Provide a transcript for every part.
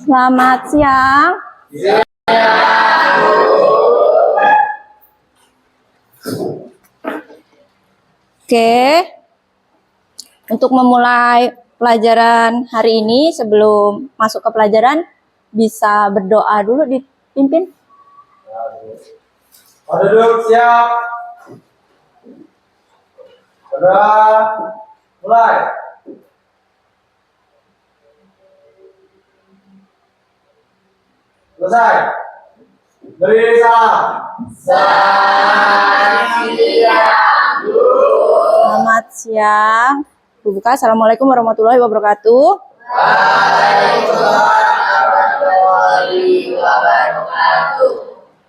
Selamat siang. Oke, untuk memulai pelajaran hari ini, sebelum masuk ke pelajaran, bisa berdoa dulu dipimpin. Duduk, siap. Berdoa, mulai. Selesai. Beri salam. Selamat siang. Buka. Assalamualaikum warahmatullahi wabarakatuh.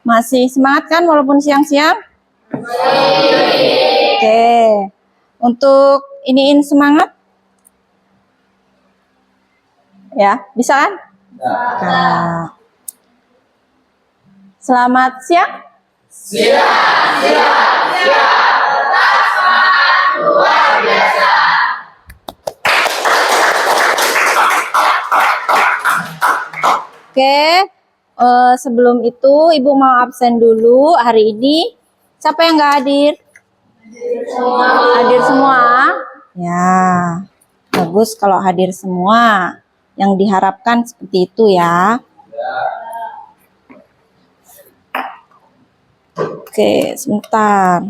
Masih semangat kan walaupun siang-siang? Oke. Untuk iniin semangat? Ya, bisa kan? Nah. Selamat siang. Oke, sebelum itu Ibu mau absen dulu hari ini. Siapa yang nggak hadir? Hadir semua. Ya, bagus kalau hadir semua. Yang diharapkan seperti itu ya. Oke, sebentar.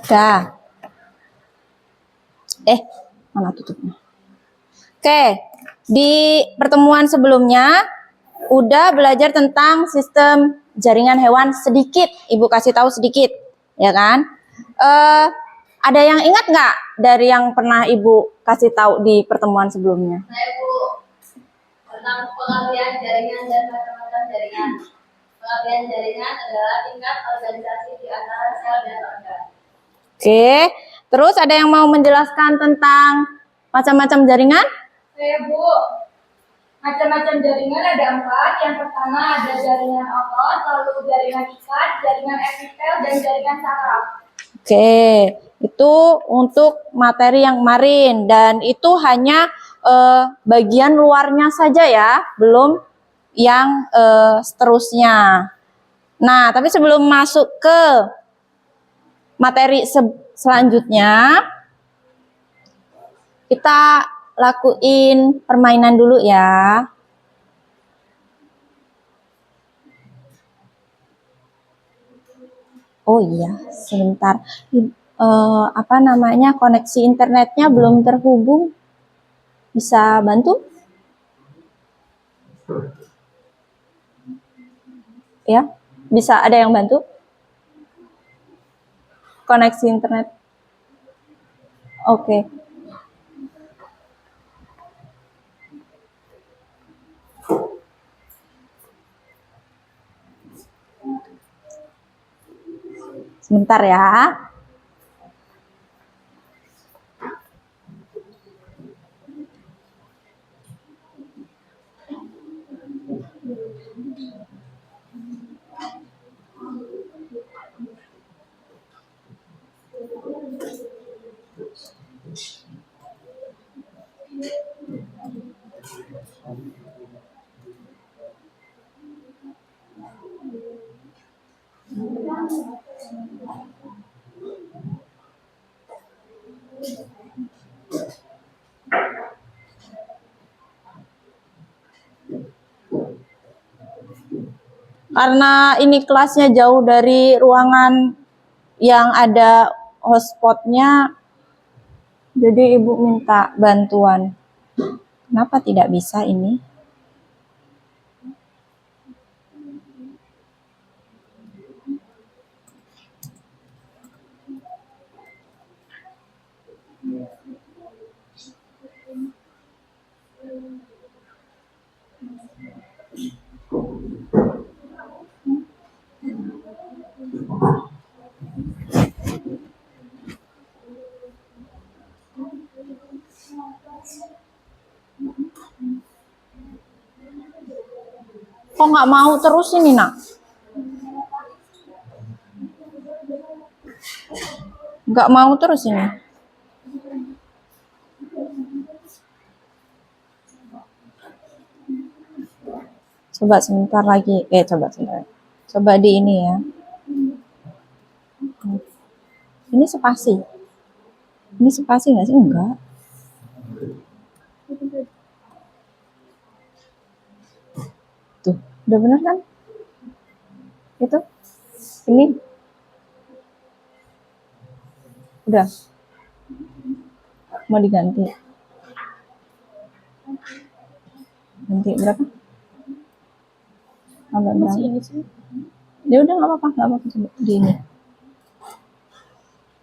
Dah. Mana tutupnya? Oke, di pertemuan sebelumnya udah belajar tentang sistem jaringan hewan sedikit. Ibu kasih tahu sedikit, ya kan? Ada yang ingat nggak dari yang pernah Ibu kasih tahu di pertemuan sebelumnya? Saya Bu, tentang pengertian jaringan dan macam-macam jaringan. Pengertian jaringan adalah tingkat organisasi di antara sel dan organ. Oke, terus ada yang mau menjelaskan tentang macam-macam jaringan? Saya Bu, macam-macam jaringan ada 4. Yang pertama ada jaringan otot, lalu jaringan ikat, jaringan epitel, dan jaringan saraf. Oke, itu untuk materi yang kemarin dan itu hanya bagian luarnya saja ya, belum yang seterusnya. Nah, tapi sebelum masuk ke materi selanjutnya, kita lakuin permainan dulu ya. Oh iya, sebentar. Apa namanya, koneksi internetnya belum terhubung. Bisa bantu? Ya, bisa ada yang bantu? Koneksi internet. Oke. Sebentar ya. Karena ini kelasnya jauh dari ruangan yang ada hotspotnya, jadi Ibu minta bantuan. Kenapa tidak bisa ini? Kok nggak mau terus ini, nak? Nggak mau terus ini. Coba sebentar lagi. Coba sebentar. Coba di ini ya. Ini spasi. Ini spasi nggak sih? Enggak. Tuh, udah bener kan? Itu. Ini. Udah. Mau diganti. Ganti berapa? Agak berapa? Ya udah nggak apa-apa, nggak apa-apa coba di ini.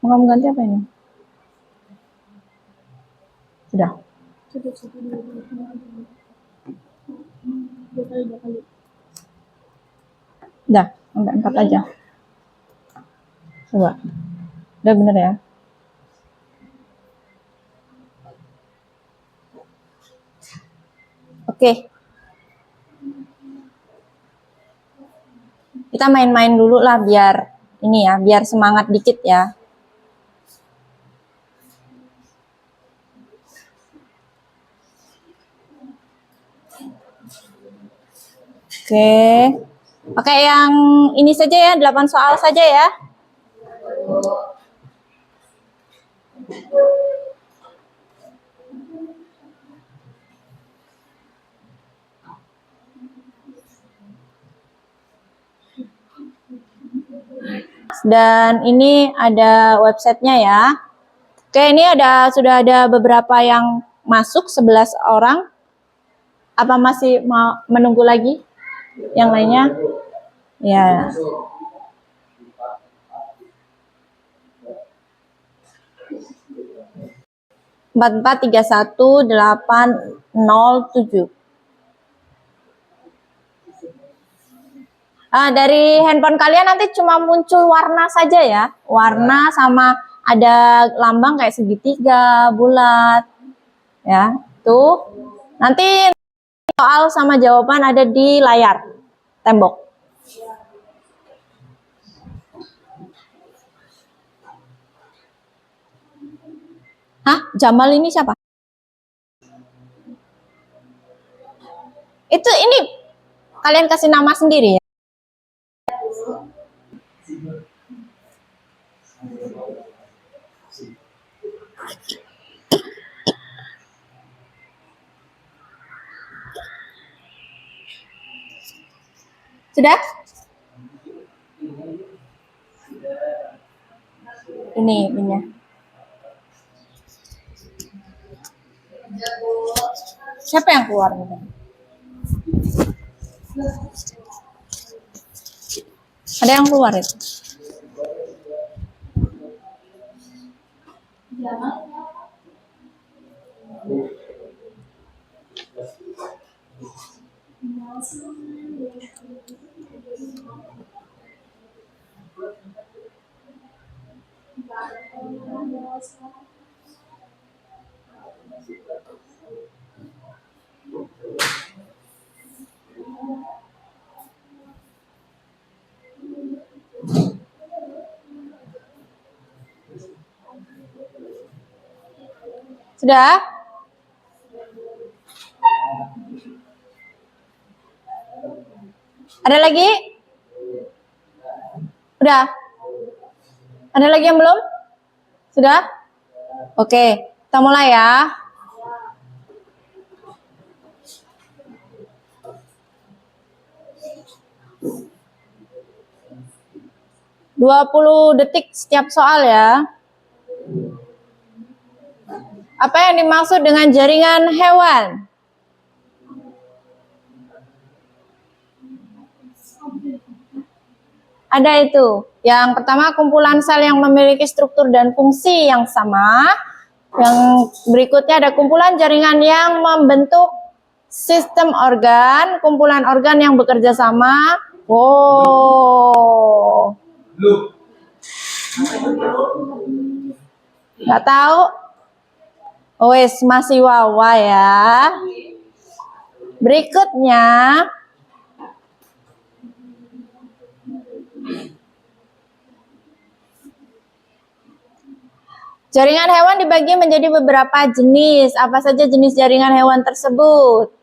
Mau kamu ganti apa ini? Sudah. Udah, sampai 4 aja. Coba. Udah bener ya? Oke. Kita main-main dulu lah biar ini ya, biar semangat dikit ya. Oke. Pakai yang ini saja ya, 8 soal saja ya. Dan ini ada websitenya ya. Oke, ini sudah ada beberapa yang masuk, 11 orang. Apa masih mau menunggu lagi yang lainnya? Ya. Empat 4431807. Dari handphone kalian nanti cuma muncul warna saja ya, warna sama ada lambang kayak segitiga, bulat, ya. Tuh, nanti soal sama jawaban ada di layar tembok. Hah? Jamal ini siapa? Itu ini kalian kasih nama sendiri ya? Sudah? Ini ininya. Siapa yang keluar? Ada yang keluar itu? Sudah? Ada lagi? Udah? Ada lagi yang belum? Sudah? Oke, kita mulai ya. Dua 20 detik setiap soal ya. Apa yang dimaksud dengan jaringan hewan? Ada itu. Yang pertama, kumpulan sel yang memiliki struktur dan fungsi yang sama. Yang berikutnya ada kumpulan jaringan yang membentuk sistem organ, kumpulan organ yang bekerja sama. Oh. Nggak tahu. Wes, masih wawa ya. Berikutnya, jaringan hewan dibagi menjadi beberapa jenis. Apa saja jenis jaringan hewan tersebut?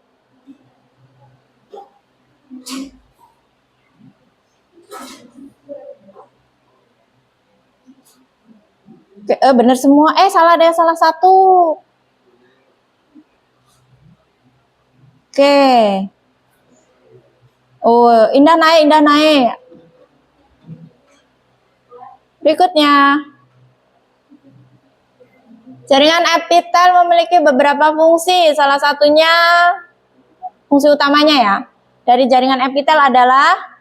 Benar semua. Salah, ada yang salah satu. Oke. Oh, Indah naik. Berikutnya. Jaringan epitel memiliki beberapa fungsi. Salah satunya, fungsi utamanya ya, dari jaringan epitel adalah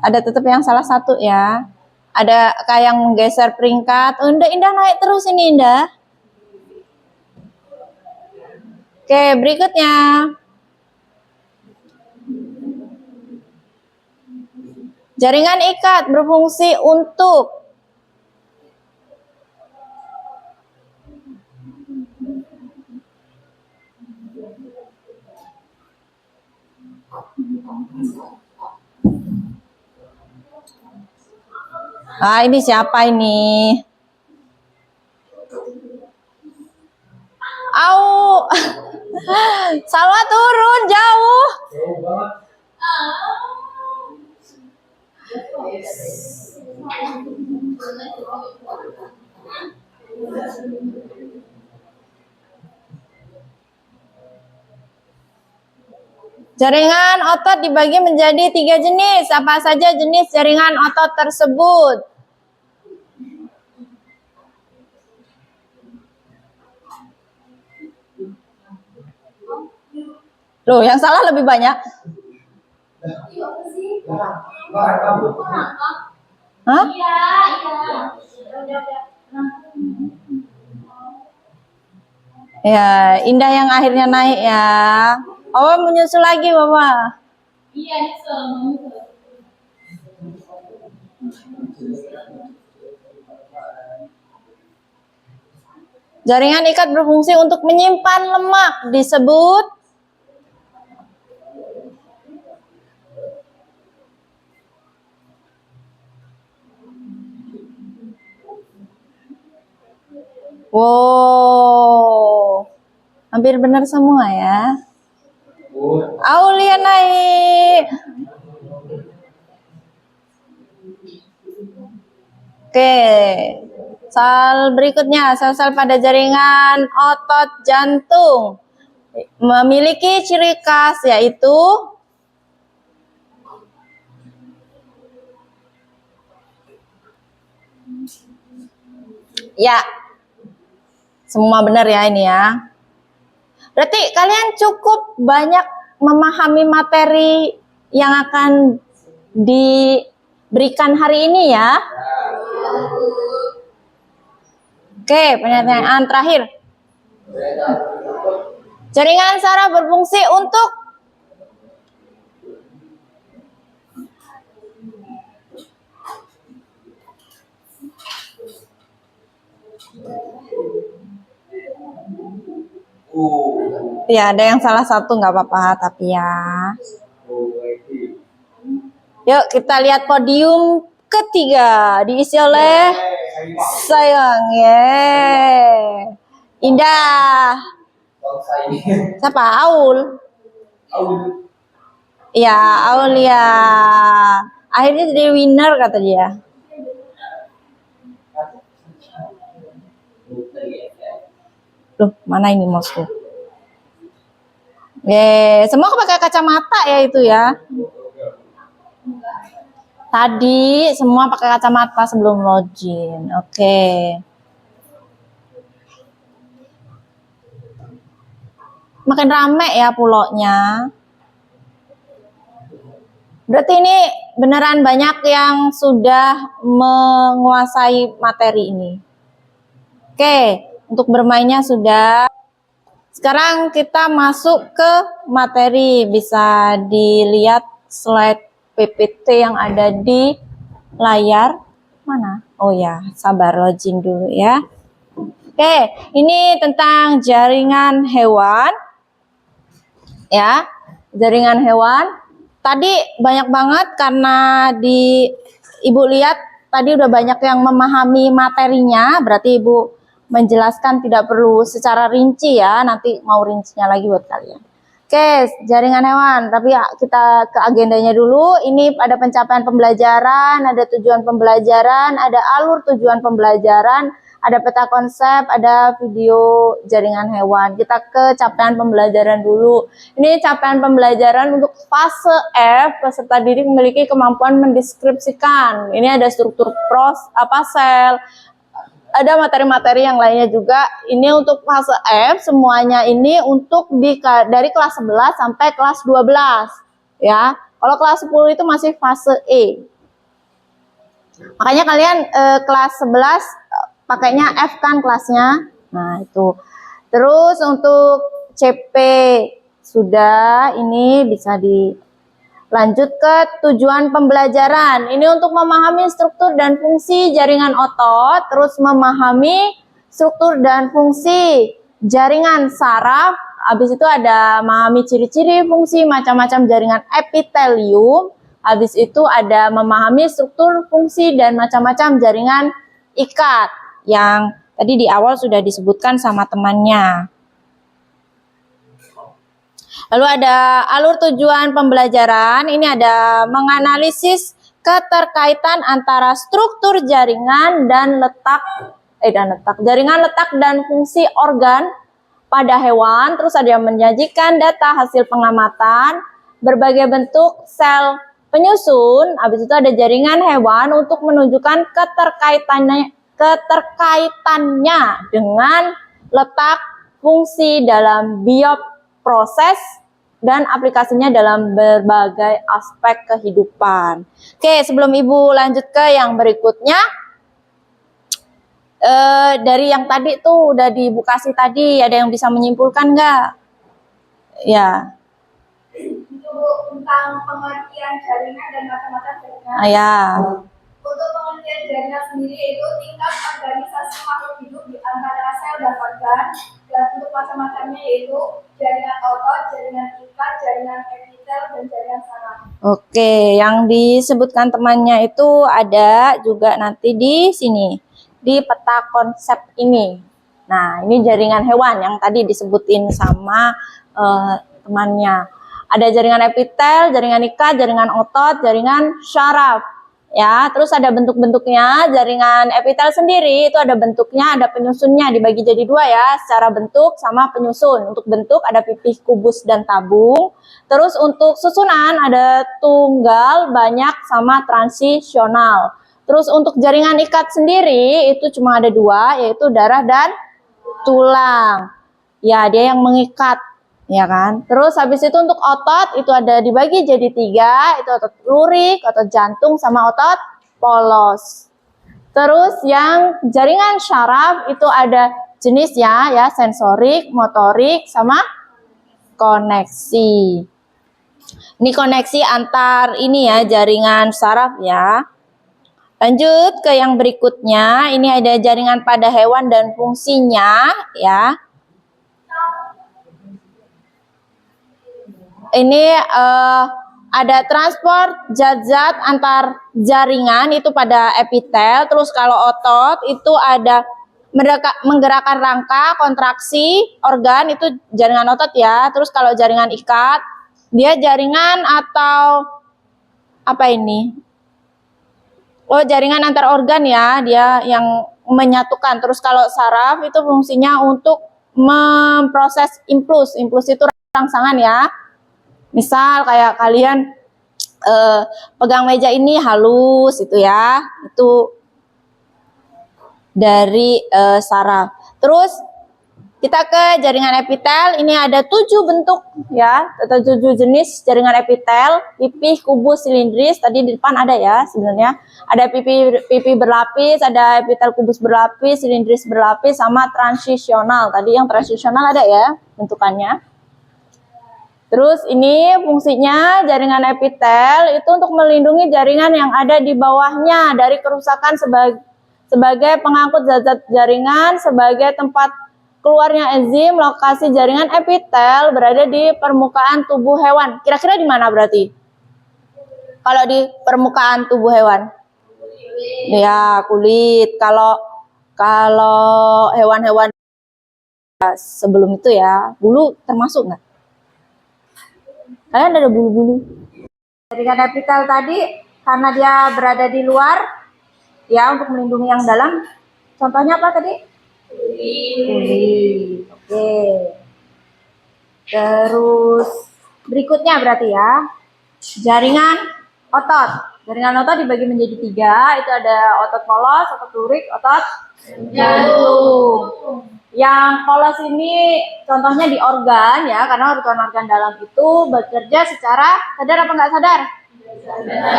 ada tetap yang salah satu ya. Ada kayak yang menggeser peringkat. Oh, Indah naik terus ini Indah. Oke, berikutnya. Jaringan ikat berfungsi untuk ini siapa ini? Au. Salwa turun jauh. Jauh banget. Jaringan otot dibagi menjadi 3 jenis. Apa saja jenis jaringan otot tersebut? Loh, yang salah lebih banyak. Hah? Iya. Ya, Indah yang akhirnya naik ya. Oh, menyusul lagi, Bapak. Iya, nyusul. Jaringan ikat berfungsi untuk menyimpan lemak disebut wow. Hampir benar semua ya. Aulia naik. Oke. Sel berikutnya, sel-sel pada jaringan otot jantung memiliki ciri khas yaitu ya, semua benar ya ini ya. Berarti kalian cukup banyak memahami materi yang akan diberikan hari ini ya. Oke, pertanyaan terakhir. Jaringan saraf berfungsi untuk ya, ada yang salah satu nggak apa-apa tapi ya. Yuk kita lihat podium ketiga diisi oleh Sayang Indah. Siapa? Aul. Ya, Aul ya. Akhirnya jadi winner kata dia. Loh, mana ini mouse-ku? Semua pakai kacamata ya itu ya. Tadi semua pakai kacamata sebelum login. Oke. Makin rame ya puloknya. Berarti ini beneran banyak yang sudah menguasai materi ini. Oke, untuk bermainnya sudah. Sekarang kita masuk ke materi. Bisa dilihat slide PPT yang ada di layar. Mana? Oh ya, sabar, login dulu ya. Oke, ini tentang jaringan hewan. Ya, jaringan hewan. Tadi banyak banget karena Ibu lihat tadi udah banyak yang memahami materinya, berarti Ibu menjelaskan tidak perlu secara rinci ya, nanti mau rincinya lagi buat kalian. Oke, jaringan hewan, tapi ya, kita ke agendanya dulu. Ini ada pencapaian pembelajaran, ada tujuan pembelajaran, ada alur tujuan pembelajaran, ada peta konsep, ada video jaringan hewan. Kita ke capaian pembelajaran dulu. Ini capaian pembelajaran untuk fase F, peserta didik memiliki kemampuan mendeskripsikan. Ini ada struktur sel, ada materi-materi yang lainnya juga. Ini untuk fase F, semuanya ini untuk dari kelas 11 sampai kelas 12. Ya, kalau kelas 10 itu masih fase E. Makanya kalian kelas 11 pakainya F kan kelasnya. Nah, itu. Terus untuk CP sudah, ini bisa dilanjut ke tujuan pembelajaran. Ini untuk memahami struktur dan fungsi jaringan otot, terus memahami struktur dan fungsi jaringan saraf. Habis itu ada memahami ciri-ciri fungsi macam-macam jaringan epitelium. Habis itu ada memahami struktur, fungsi, dan macam-macam jaringan ikat yang tadi di awal sudah disebutkan sama temannya. Lalu ada alur tujuan pembelajaran. Ini ada menganalisis keterkaitan antara struktur jaringan dan jaringan letak dan fungsi organ pada hewan. Terus ada yang menyajikan data hasil pengamatan berbagai bentuk sel penyusun. Habis itu ada jaringan hewan untuk menunjukkan keterkaitannya dengan letak, fungsi dalam bioproses dan aplikasinya dalam berbagai aspek kehidupan. Oke, sebelum Ibu lanjut ke yang berikutnya, dari yang tadi tuh udah Ibu kasih tadi, ada yang bisa menyimpulkan nggak? Ya. Itu tentang pengertian jaringan dan macam-macam jaringan. Ya. Untuk pengertian jaringan sendiri itu tingkat organisasi makhluk hidup di antara sel dan organ, dan untuk macam-macamnya yaitu jaringan otot, jaringan ikat, jaringan epitel, dan jaringan saraf. Oke, yang disebutkan temannya itu ada juga nanti di sini, di peta konsep ini. Nah, ini jaringan hewan yang tadi disebutin sama temannya. Ada jaringan epitel, jaringan ikat, jaringan otot, jaringan syaraf. Ya, terus ada bentuk-bentuknya. Jaringan epitel sendiri itu ada bentuknya, ada penyusunnya, dibagi jadi dua ya, secara bentuk sama penyusun. Untuk bentuk ada pipih, kubus, dan tabung. Terus untuk susunan ada tunggal, banyak, sama transisional. Terus untuk jaringan ikat sendiri itu cuma ada dua, yaitu darah dan tulang. Ya, dia yang mengikat. Ya kan. Terus habis itu untuk otot itu ada dibagi jadi tiga, itu otot lurik, otot jantung, sama otot polos. Terus yang jaringan syaraf itu ada jenisnya ya, sensorik, motorik, sama koneksi. Ini koneksi antar ini ya, jaringan saraf ya. Lanjut ke yang berikutnya, ini ada jaringan pada hewan dan fungsinya ya. Ini ada transport zat-zat antar jaringan itu pada epitel. Terus kalau otot itu ada menggerakkan rangka, kontraksi organ itu jaringan otot ya. Terus kalau jaringan ikat, dia jaringan atau apa ini? Oh, jaringan antar organ ya, dia yang menyatukan. Terus kalau saraf itu fungsinya untuk memproses impuls. Impuls itu rangsangan ya. Misal kayak kalian pegang meja ini halus itu ya, itu dari saraf. Terus Kita ke jaringan epitel. Ini ada 7 bentuk ya, atau 7 jenis jaringan epitel. Pipih, kubus, silindris. Tadi di depan ada ya sebenarnya. Ada pipih berlapis, ada epitel kubus berlapis, silindris berlapis, sama transisional. Tadi yang transisional ada ya bentukannya. Terus ini fungsinya jaringan epitel itu untuk melindungi jaringan yang ada di bawahnya dari kerusakan sebagai pengangkut zat-zat jaringan, sebagai tempat keluarnya enzim. Lokasi jaringan epitel berada di permukaan tubuh hewan. Kira-kira di mana berarti? Kalau di permukaan tubuh hewan? Ya, kulit. Kalau hewan-hewan sebelum itu ya, bulu termasuk nggak? Kalian ada bulu-bulu. Jaringan epitel tadi karena dia berada di luar ya untuk melindungi yang dalam. Contohnya apa tadi? Kulit. Oke. Terus berikutnya berarti ya jaringan otot. Jaringan otot dibagi menjadi 3. Itu ada otot polos, otot lurik, otot jantung. Yang polos ini contohnya di organ ya, karena organ-organ dalam itu bekerja secara sadar apa nggak sadar? Sadar.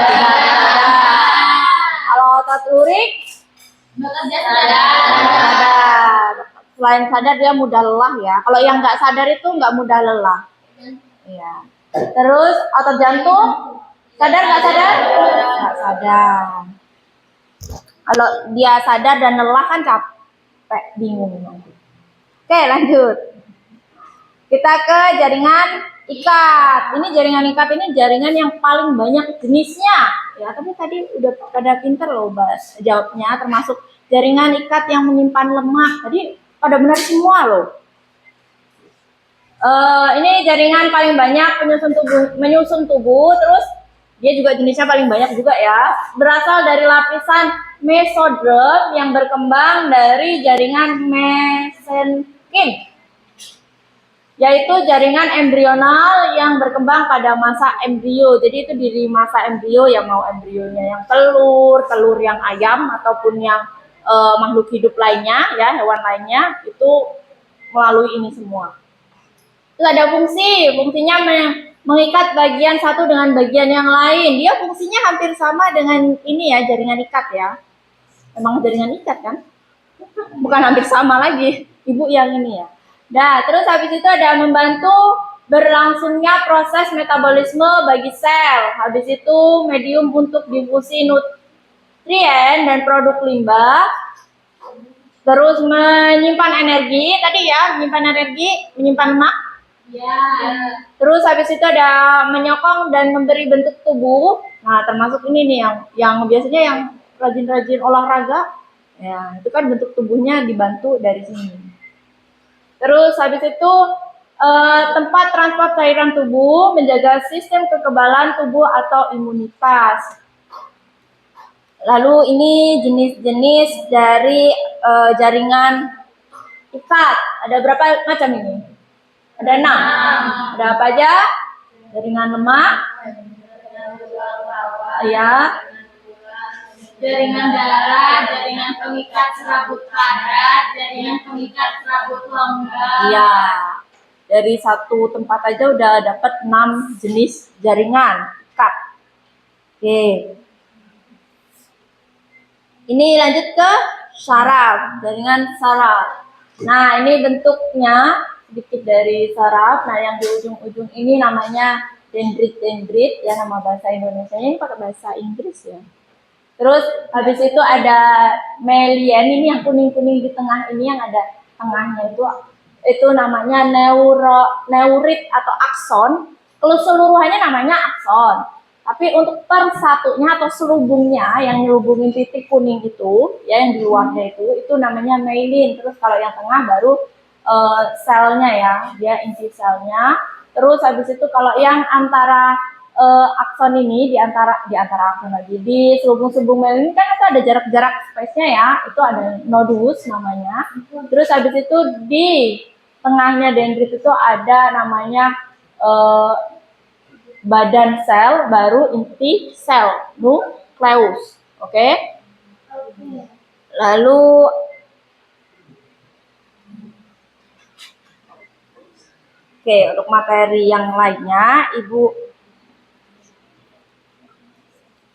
Kalau otot lurik bekerja sadar. Selain sadar dia mudah lelah ya. Kalau yang nggak sadar itu nggak mudah lelah. Ya. Terus otot jantung sadar nggak sadar? Nggak sadar. Kalau dia sadar dan lelah kan capek, bingung nanti. Oke, lanjut. Kita ke jaringan ikat. Ini jaringan ikat ini jaringan yang paling banyak jenisnya. Ya, tapi tadi udah pada pinter loh bahas jawabnya, termasuk jaringan ikat yang menyimpan lemak. Tadi pada benar semua loh. Ini jaringan paling banyak menyusun tubuh, terus dia juga jenisnya paling banyak juga ya. Berasal dari lapisan mesoderm yang berkembang dari jaringan mesenkim, yaitu jaringan embrional yang berkembang pada masa embrio. Jadi itu di masa embrio, yang mau embrionya yang telur yang ayam ataupun yang makhluk hidup lainnya ya, hewan lainnya, itu melalui ini semua. Itu ada fungsinya mengikat bagian satu dengan bagian yang lain. Dia fungsinya hampir sama dengan ini ya, jaringan ikat ya. Emang jaringan ikat kan? Bukan hampir sama lagi, ibu yang ini ya. Nah, terus habis itu ada membantu berlangsungnya proses metabolisme bagi sel. Habis itu medium untuk difusi nutrien dan produk limbah. Terus menyimpan energi, tadi ya, menyimpan lemak. Ya. Terus habis itu ada menyokong dan memberi bentuk tubuh. Nah, termasuk ini nih yang biasanya yang rajin-rajin olahraga, ya itu kan bentuk tubuhnya dibantu dari sini. Terus habis itu tempat transport cairan tubuh, menjaga sistem kekebalan tubuh atau imunitas. Lalu ini jenis-jenis dari jaringan ikat. Ada berapa macam ini? Ada 6. Ada apa aja? Jaringan lemak, ya. Jaringan darah, jaringan pengikat serabut padat, jaringan pengikat serabut longgar. Iya. Dari satu tempat aja udah dapat 6 jenis jaringan ikat. Oke. Ini lanjut ke saraf, jaringan saraf. Nah, ini bentuknya sedikit dari saraf. Nah, yang di ujung-ujung ini namanya dendrit ya, nama bahasa Indonesia. Ini pakai bahasa Inggris ya. Terus habis itu ada melian, ini yang kuning-kuning di tengah ini, yang ada tengahnya itu namanya neurit atau akson. Keseluruhannya namanya akson. Tapi untuk per satunya atau selubungnya yang nyelubungin titik kuning itu, ya yang di luarnya itu namanya myelin. Terus kalau yang tengah baru selnya ya, dia inti selnya. Terus habis itu kalau yang antara akson ini di antara akson lagi di selubung-selubung myelin kan itu ada jarak-jarak space-nya ya, itu ada nodus namanya. Terus habis itu di tengahnya dendrit itu ada namanya badan sel, baru inti sel, nukleus. Oke? Lalu Oke, untuk materi yang lainnya Ibu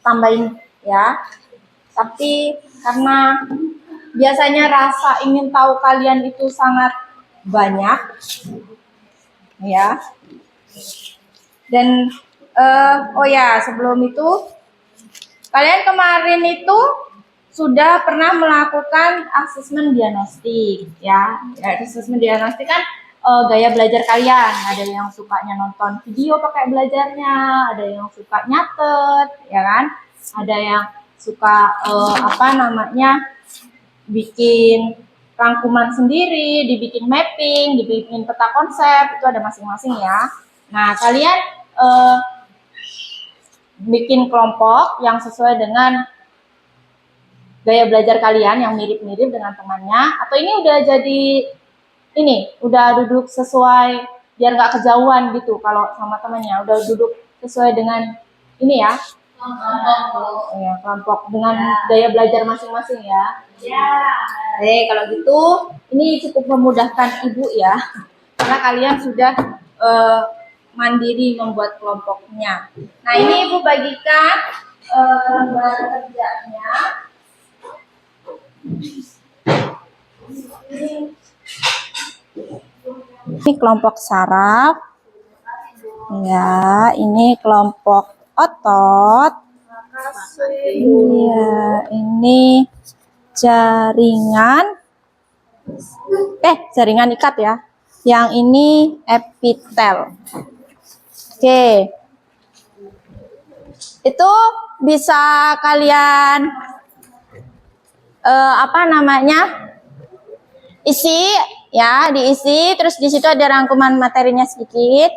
tambahin ya. Tapi karena biasanya rasa ingin tahu kalian itu sangat banyak ya. Dan oh ya, sebelum itu kalian kemarin itu sudah pernah melakukan asesmen diagnostik ya. Asesmen diagnostik kan gaya belajar kalian. Ada yang sukanya nonton video pakai belajarnya, ada yang suka nyatet, ya kan? Ada yang suka bikin rangkuman sendiri, dibikin mapping, dibikin peta konsep, itu ada masing-masing ya. Nah, kalian bikin kelompok yang sesuai dengan gaya belajar kalian yang mirip-mirip dengan temannya, atau ini udah duduk sesuai biar nggak kejauhan gitu kalau sama temannya, udah duduk sesuai dengan ini ya, kelompok dengan gaya belajar masing-masing ya. Kalau gitu ini cukup memudahkan Ibu ya, karena kalian sudah mandiri membuat kelompoknya. Nah, ini Ibu bagikan lembar kerjanya. Ini kelompok saraf. Ya, ini kelompok otot. Iya, ini jaringan. Jaringan ikat ya. Yang ini epitel. Oke. Itu bisa kalian isi ya, diisi, terus di situ ada rangkuman materinya sedikit.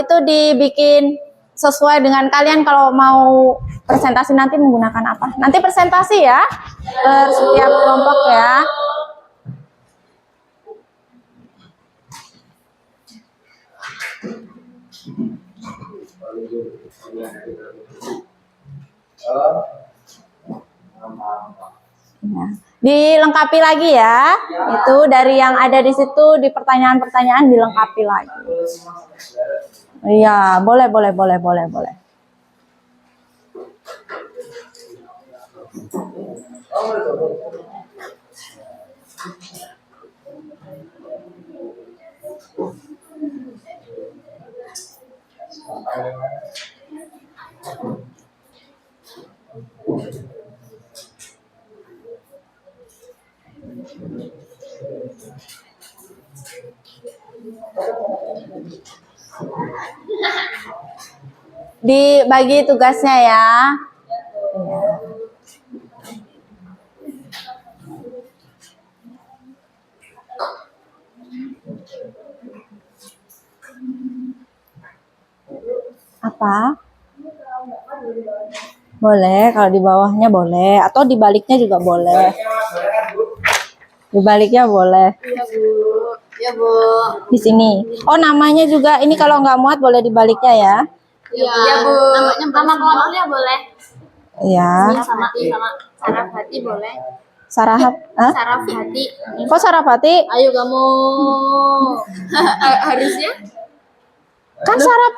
Itu dibikin sesuai dengan kalian kalau mau presentasi nanti menggunakan apa. Nanti presentasi ya, setiap kelompok ya. Ya. Dilengkapi lagi ya, itu dari yang ada di situ di pertanyaan-pertanyaan dilengkapi lagi. Iya, boleh. Dibagi tugasnya ya. Apa? Boleh, kalau di bawahnya boleh, atau di baliknya juga boleh. Di baliknya boleh. Iya, Bu. Di sini. Oh, namanya juga ini kalau nggak muat boleh di baliknya ya. Iya, Bu. Nama kelompoknya boleh. Iya. Sama saraf hati boleh. Saraf hati. Kok saraf hati? Ayo kamu. Harusnya Kan saraf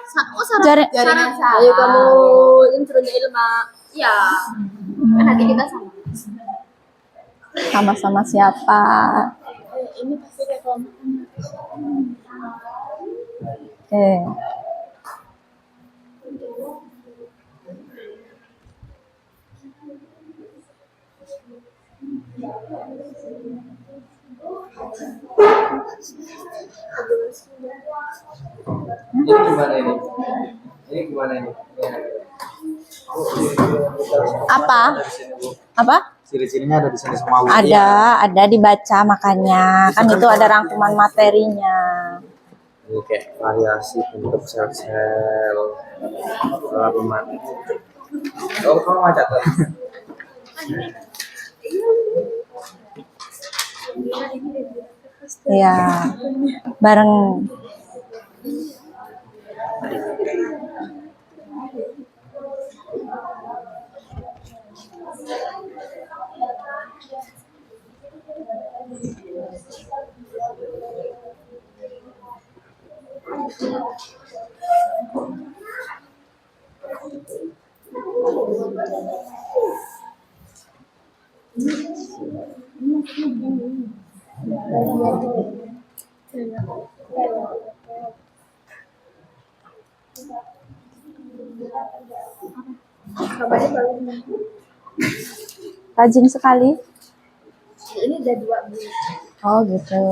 jaringan. Ayo kamu instrunya ilmu. Iya. Kan hati kita sama. Sama-sama siapa? Ini pasti kayak kelompoknya. Oke. Ini gimana ini? Apa? Ciri-cirinya ada di sini semua. Ada dibaca, makanya kan itu ada rangkuman materinya. Ini kayak variasi bentuk sel-sel. Pematik. Oh, kamu macet tuh. Iya. Bareng. Kabarnya bagus. Rajin sekali. Ini udah 2 bulan. Oh gitu.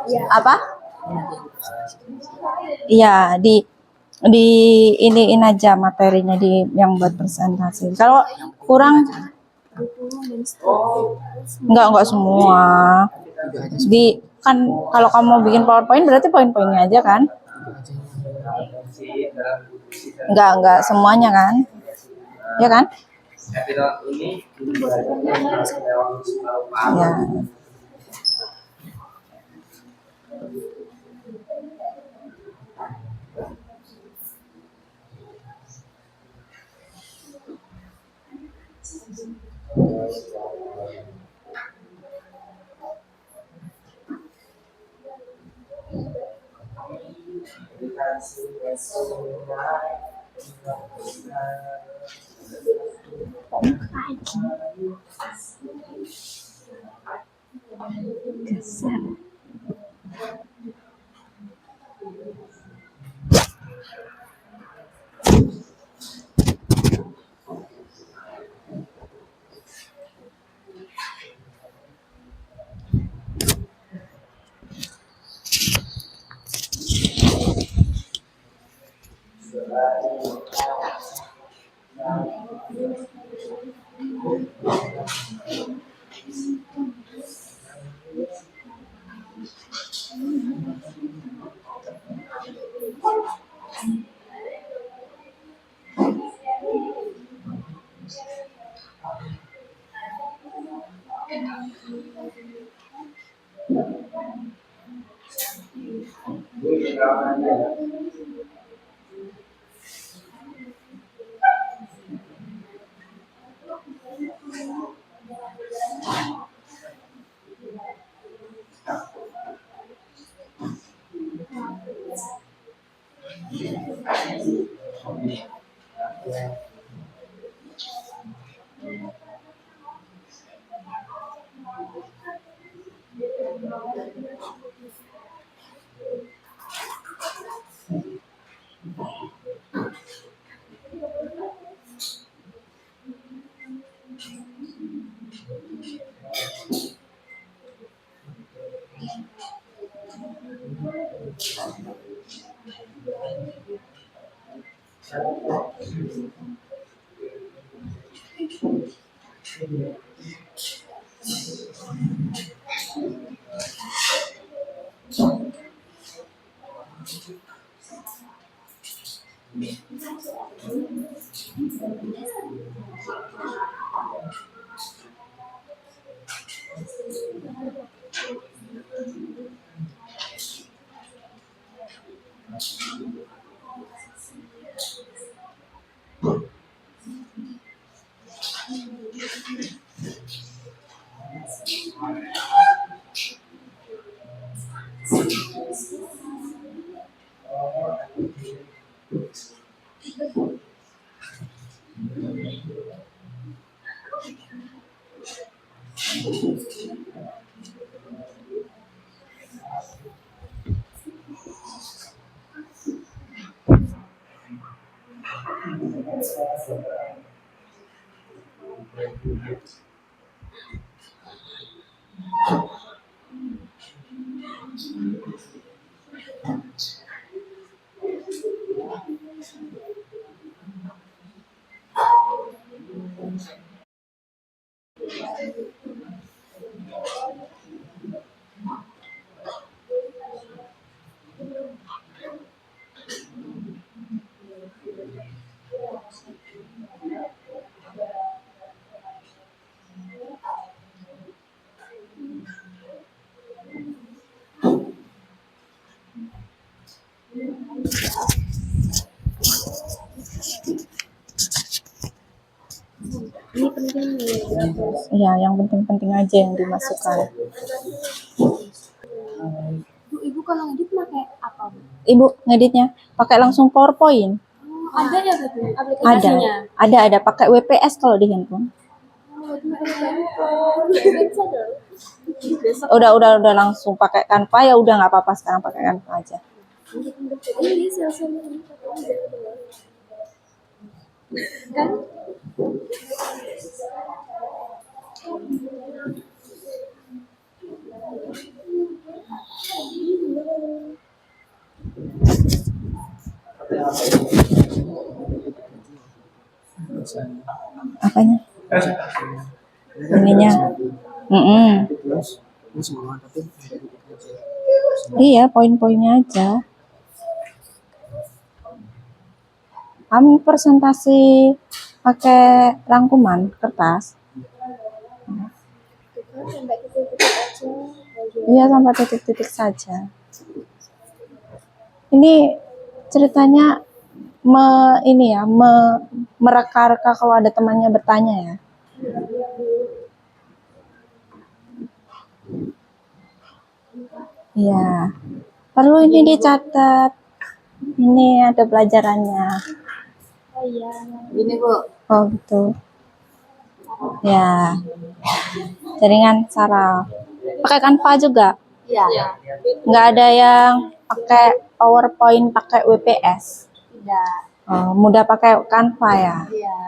Iya. Apa? Iya, di iniin aja materinya di yang buat presentasi. Kalau kurang enggak semua. Di kan kalau kamu bikin PowerPoint berarti poin-poinnya aja kan? Enggak semuanya kan? Ya kan? Ya. Ini penting nih. Ya, yang penting-penting aja yang dimasukkan. Ibu kalau ngedit pakai apa, Bu? Ibu ngeditnya pakai langsung PowerPoint. Ada ya betul Ada, aplikasinya. ada pakai WPS kalau di handphone. Udah langsung pakai Canva ya udah nggak apa-apa sekarang pakai Canva aja. Ini salesnya ini kan Apanya? Ininya. Iya, poin-poinnya aja. Kamu presentasi pakai rangkuman kertas? sampai titik-titik aja. Iya, sampai titik-titik saja. Ini ceritanya mereka-reka kalau ada temannya bertanya ya. Iya. Perlu ini dicatat. Ini ada pelajarannya. Oh iya. Ini Bu. Oh gitu. Ya. Jaringan saraf. Pakai Canva juga? Iya. Nggak ada yang pakai PowerPoint pakai WPS? Tidak. Oh, mudah pakai Canva ya? Iya.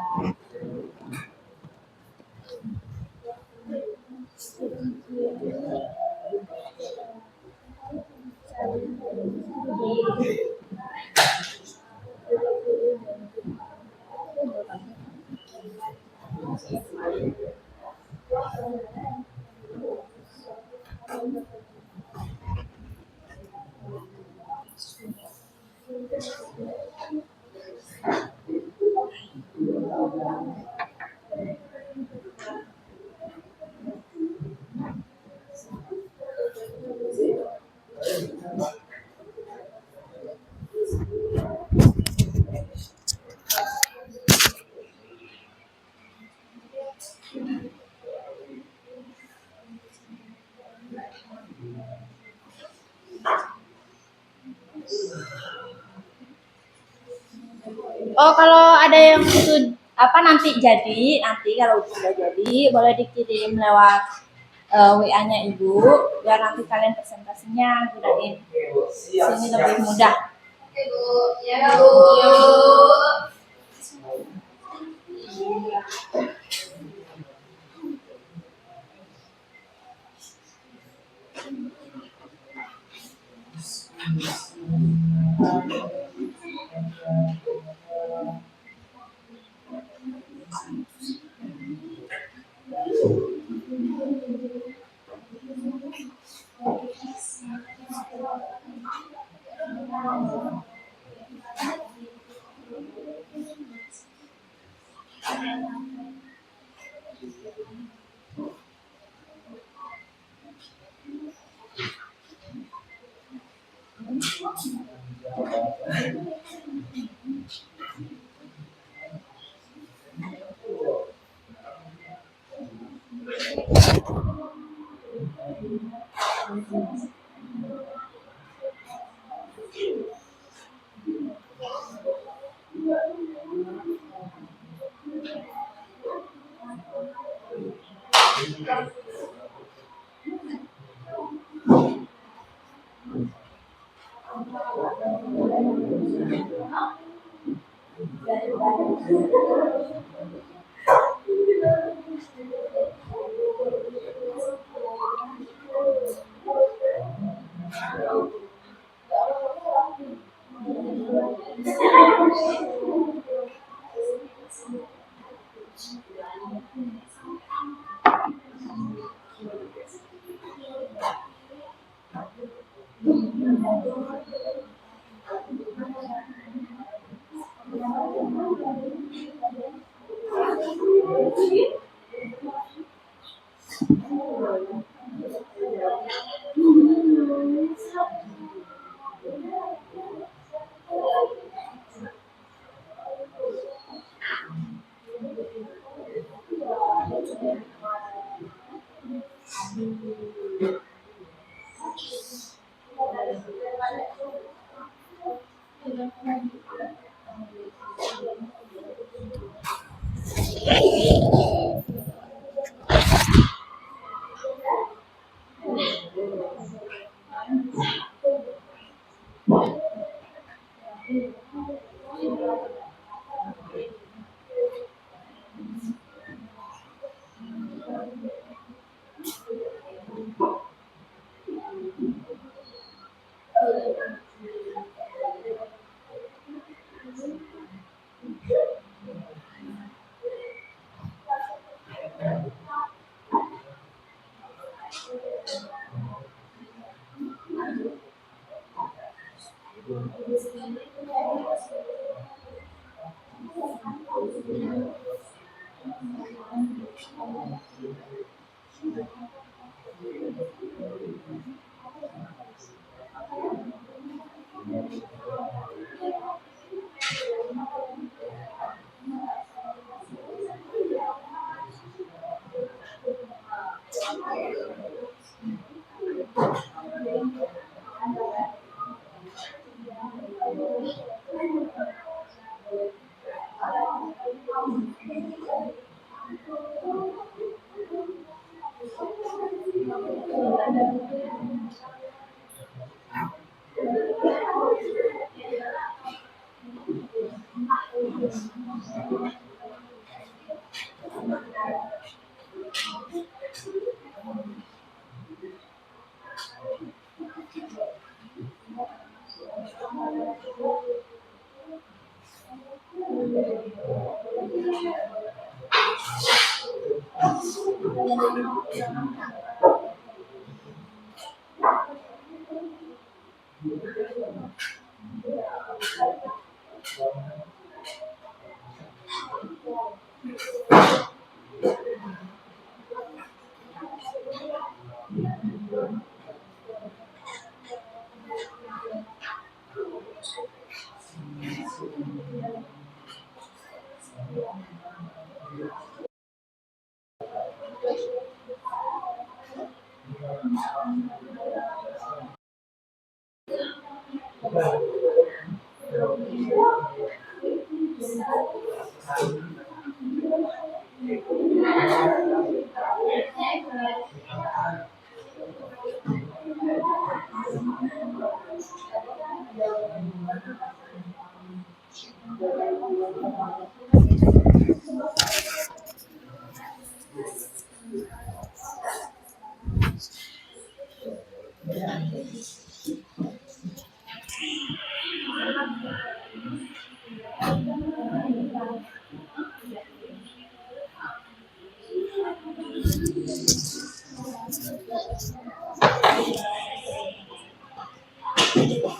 Oh, kalau ada yang nanti kalau sudah jadi boleh dikirim lewat WA-nya Ibu, biar nanti kalian presentasinya gunain sini lebih mudah. Oke Bu. Ya Bu.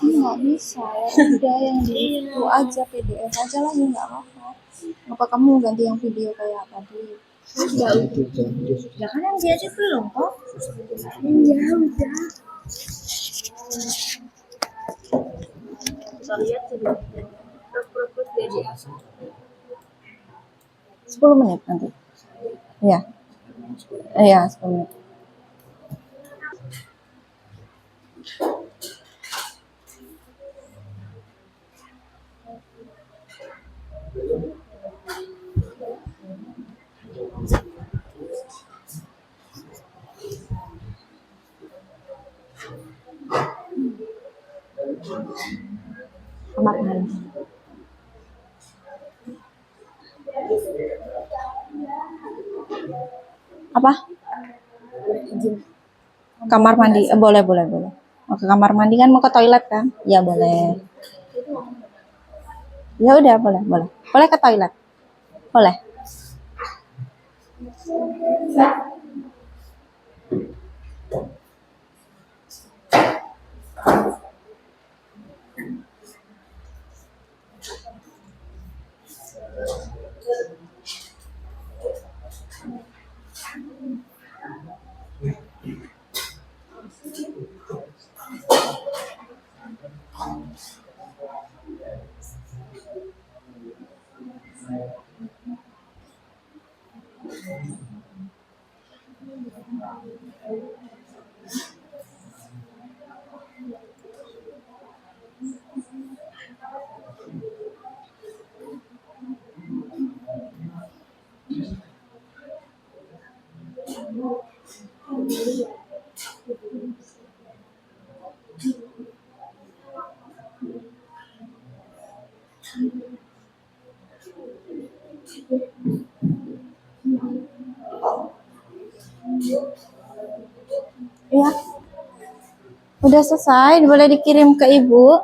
Nggak bisa ya udah yang di itu aja PDF aja lagi nggak apa-apa. Apa kamu ganti yang video kayak tadi? Udah Ya kan yang dia aja belum kok. iya udah. Kita lihat sebelum 10 menit nanti. Iya. Iya, 10 menit. Kamar mandi. Apa? Kamar mandi. Boleh, boleh, boleh. Mau ke kamar mandi kan, mau ke toilet kan? Ya boleh. Ya udah, boleh, boleh. Boleh ke toilet. Boleh. Ya, udah selesai, boleh dikirim ke ibu.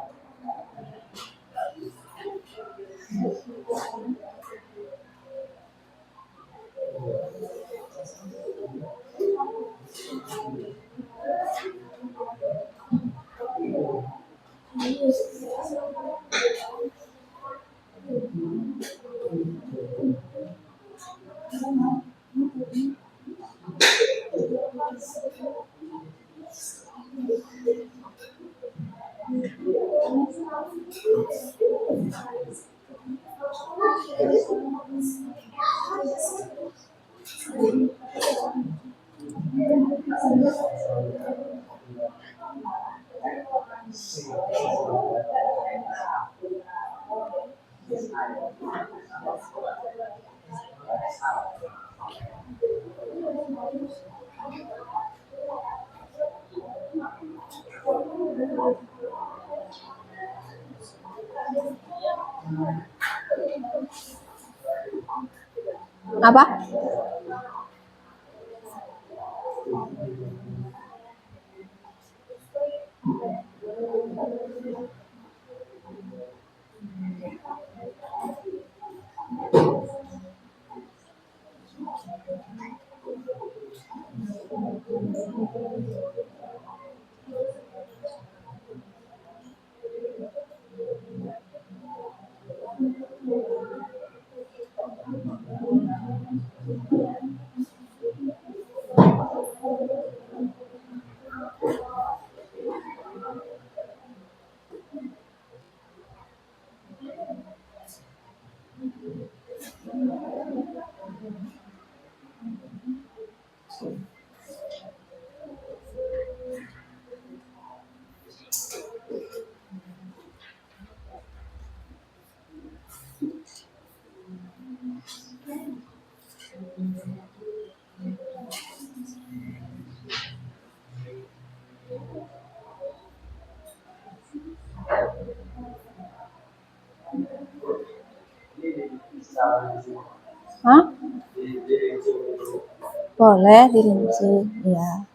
Apa? Hah? Boleh dirinci, ya.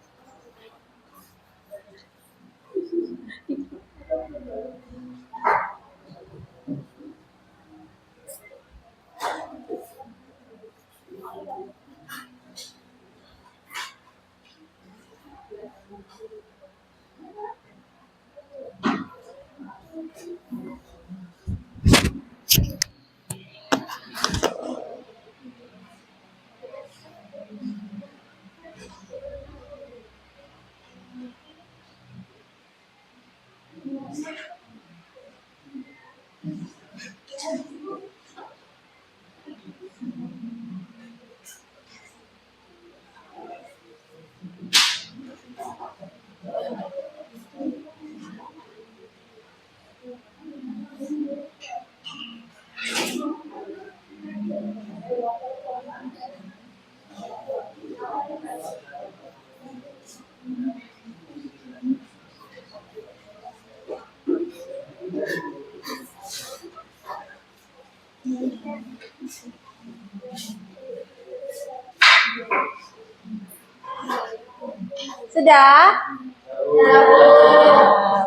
Sudah?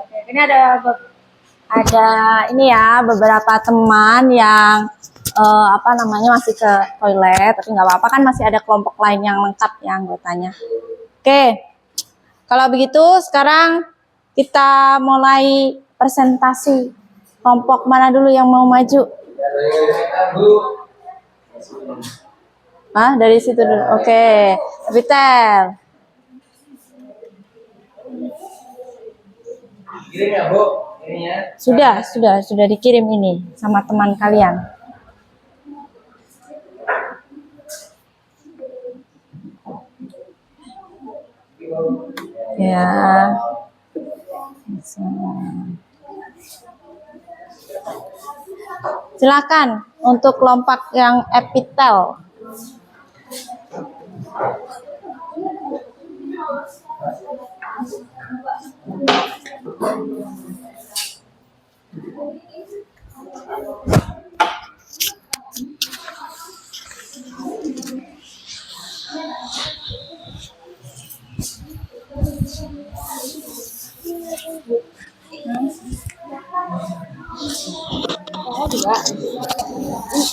Oke, ini ada ini ya beberapa teman yang apa namanya masih ke toilet, tapi nggak apa-apa kan masih ada kelompok lain yang lengkap ya anggotanya. Oke, kalau begitu sekarang kita mulai presentasi. Kelompok mana dulu yang mau maju? Ah, dari situ dulu. Oke, Vitel. Kirim ya, Bu. Ini ya. Sudah dikirim ini sama teman kalian. Ya. Silakan untuk kelompok yang epitel.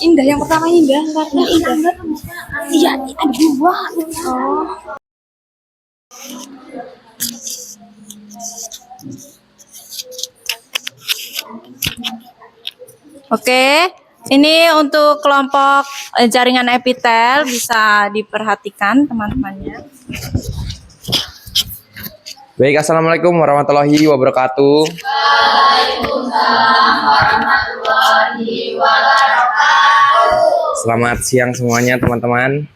Indah yang pertama Indah, karena Indah. Iya, ada dua. Oh. Oke, ini untuk kelompok jaringan epitel bisa diperhatikan teman-temannya. Baik, assalamualaikum warahmatullahi wabarakatuh. Selamat siang semuanya teman-teman.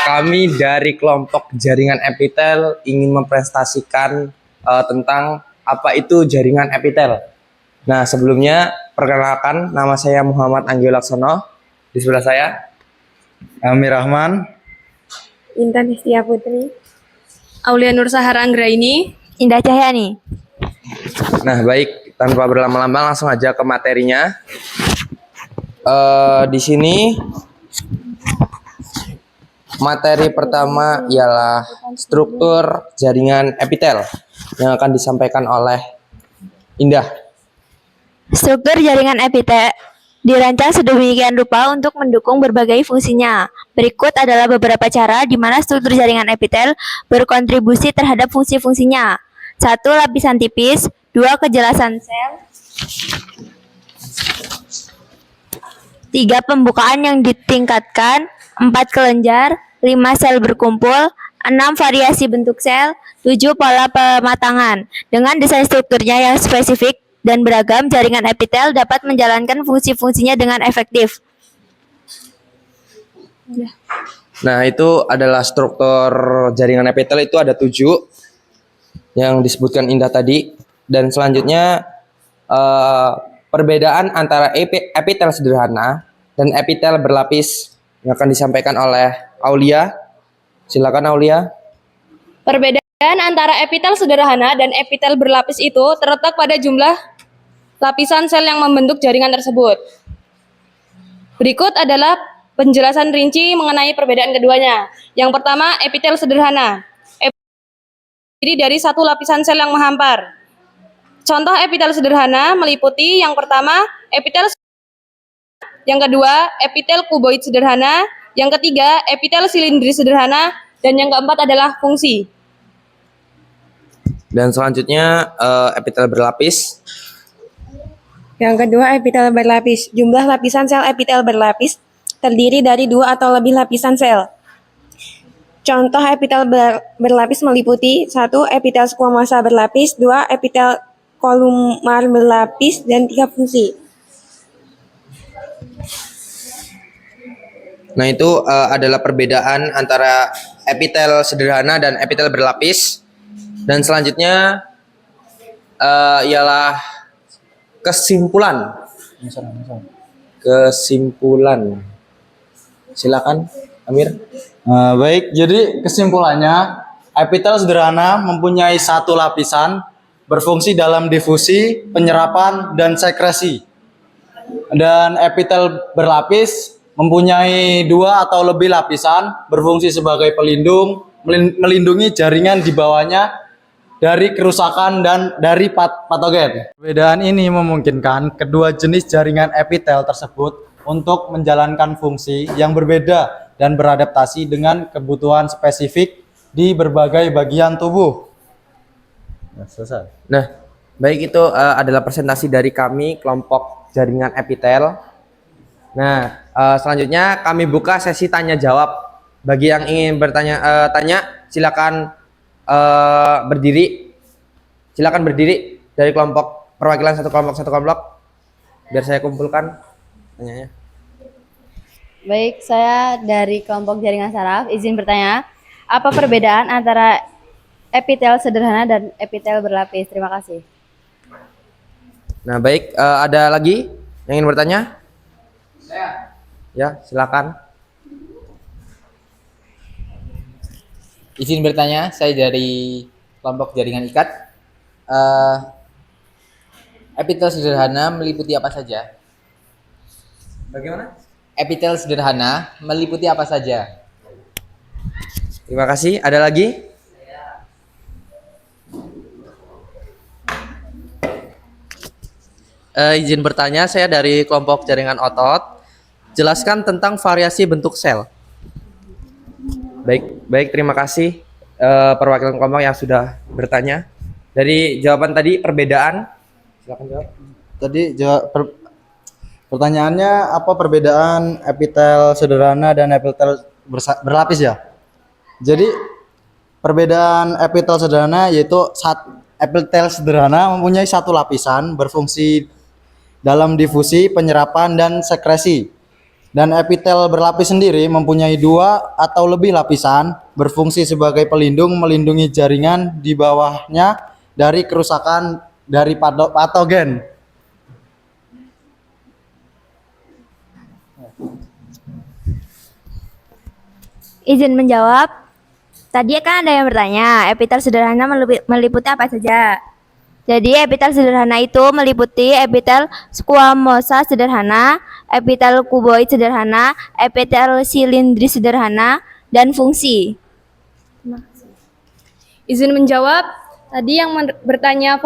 Kami dari kelompok jaringan epitel ingin mempresentasikan tentang apa itu jaringan epitel. Nah, sebelumnya perkenalkan, nama saya Muhammad Anggi Laksono. Di sebelah saya Amir Rahman, Intan Histia Putri. Aulia Nur Sahara Anggraini. Indah Cahyani. Nah, baik, tanpa berlama-lama langsung aja ke materinya. Di sini materi pertama ialah struktur jaringan epitel yang akan disampaikan oleh Indah. Struktur jaringan epitel dirancang sedemikian rupa untuk mendukung berbagai fungsinya. Berikut adalah beberapa cara di mana struktur jaringan epitel berkontribusi terhadap fungsi-fungsinya. 1. Lapisan tipis. 2. Kejelasan sel. 3. Pembukaan yang ditingkatkan. 4. Kelenjar. 5. Sel berkumpul. 6. Variasi bentuk sel. 7. Pola pematangan. Dengan desain strukturnya yang spesifik dan beragam, jaringan epitel dapat menjalankan fungsi-fungsinya dengan efektif. Nah, itu adalah struktur jaringan epitel, itu ada 7 yang disebutkan Indah tadi. Dan selanjutnya perbedaan antara epitel sederhana dan epitel berlapis yang akan disampaikan oleh Aulia. Silakan Aulia. Perbedaan antara epitel sederhana dan epitel berlapis itu terletak pada jumlah lapisan sel yang membentuk jaringan tersebut. Berikut adalah penjelasan rinci mengenai perbedaan keduanya. Yang pertama, epitel sederhana. Terdiri dari satu lapisan sel yang menghampar. Contoh epitel sederhana meliputi yang pertama, epitel sederhana. Yang kedua, epitel kuboid sederhana. Yang ketiga, epitel silindris sederhana. Dan yang keempat adalah fungsi. Dan selanjutnya epitel berlapis. Yang kedua, epitel berlapis. Jumlah lapisan sel epitel berlapis terdiri dari 2 atau lebih lapisan sel. Contoh epitel berlapis meliputi 1. Epitel squamosal berlapis, 2. Epitel kolumnar berlapis, dan 3. Fungsi. Nah, itu adalah perbedaan antara epitel sederhana dan epitel berlapis. Dan selanjutnya ialah kesimpulan. Silakan, Amir. Baik, jadi kesimpulannya, epitel sederhana mempunyai satu lapisan, berfungsi dalam difusi, penyerapan, dan sekresi. Dan epitel berlapis mempunyai 2 atau lebih lapisan, berfungsi sebagai pelindung, melindungi jaringan di bawahnya dari kerusakan dan dari patogen. Perbedaan ini memungkinkan kedua jenis jaringan epitel tersebut untuk menjalankan fungsi yang berbeda dan beradaptasi dengan kebutuhan spesifik di berbagai bagian tubuh. Nah, selesai. Nah, baik, itu adalah presentasi dari kami kelompok jaringan epitel. Nah, selanjutnya kami buka sesi tanya jawab. Bagi yang ingin bertanya silakan berdiri. Silakan berdiri dari kelompok perwakilan satu kelompok biar saya kumpulkan tanyanya. Baik, saya dari kelompok jaringan saraf. Izin bertanya, apa perbedaan antara epitel sederhana dan epitel berlapis? Terima kasih. Nah, baik, ada lagi yang ingin bertanya? Saya. Ya, silakan. Izin bertanya, saya dari kelompok jaringan ikat. Epitel sederhana meliputi apa saja? Bagaimana? Epitel sederhana meliputi apa saja? Terima kasih. Ada lagi? Izin bertanya, saya dari kelompok jaringan otot. Jelaskan tentang variasi bentuk sel. Baik, terima kasih perwakilan kelompok yang sudah bertanya. Dari jawaban tadi perbedaan, silakan jawab. Tadi pertanyaannya apa perbedaan epitel sederhana dan epitel berlapis ya? Jadi perbedaan epitel sederhana yaitu epitel sederhana mempunyai satu lapisan berfungsi dalam difusi, penyerapan, dan sekresi. Dan epitel berlapis sendiri mempunyai dua atau lebih lapisan berfungsi sebagai pelindung melindungi jaringan di bawahnya dari kerusakan dari patogen. Izin menjawab. Tadi kan ada yang bertanya, epitel sederhana meliputi apa saja? Jadi epitel sederhana itu meliputi epitel squamosa sederhana, epitel kuboid sederhana, epitel silindris sederhana, dan fungsi. Izin menjawab, tadi yang bertanya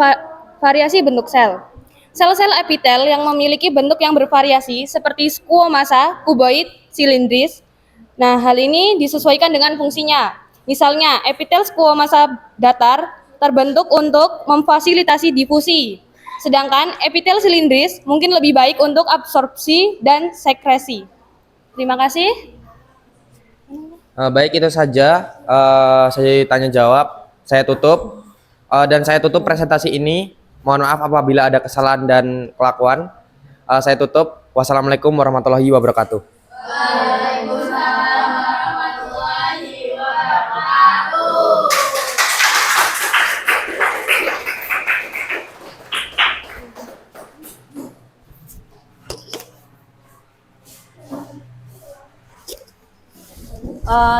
variasi bentuk sel. Sel-sel epitel yang memiliki bentuk yang bervariasi seperti squamasa, kuboid, silindris. Nah, hal ini disesuaikan dengan fungsinya. Misalnya, epitel squamasa datar terbentuk untuk memfasilitasi difusi. Sedangkan epitel silindris mungkin lebih baik untuk absorpsi dan sekresi. Terima kasih. Baik, itu saja saya tanya jawab. Saya tutup dan saya tutup presentasi ini. Mohon maaf apabila ada kesalahan dan kelakuan. Saya tutup. Wassalamualaikum warahmatullahi wabarakatuh.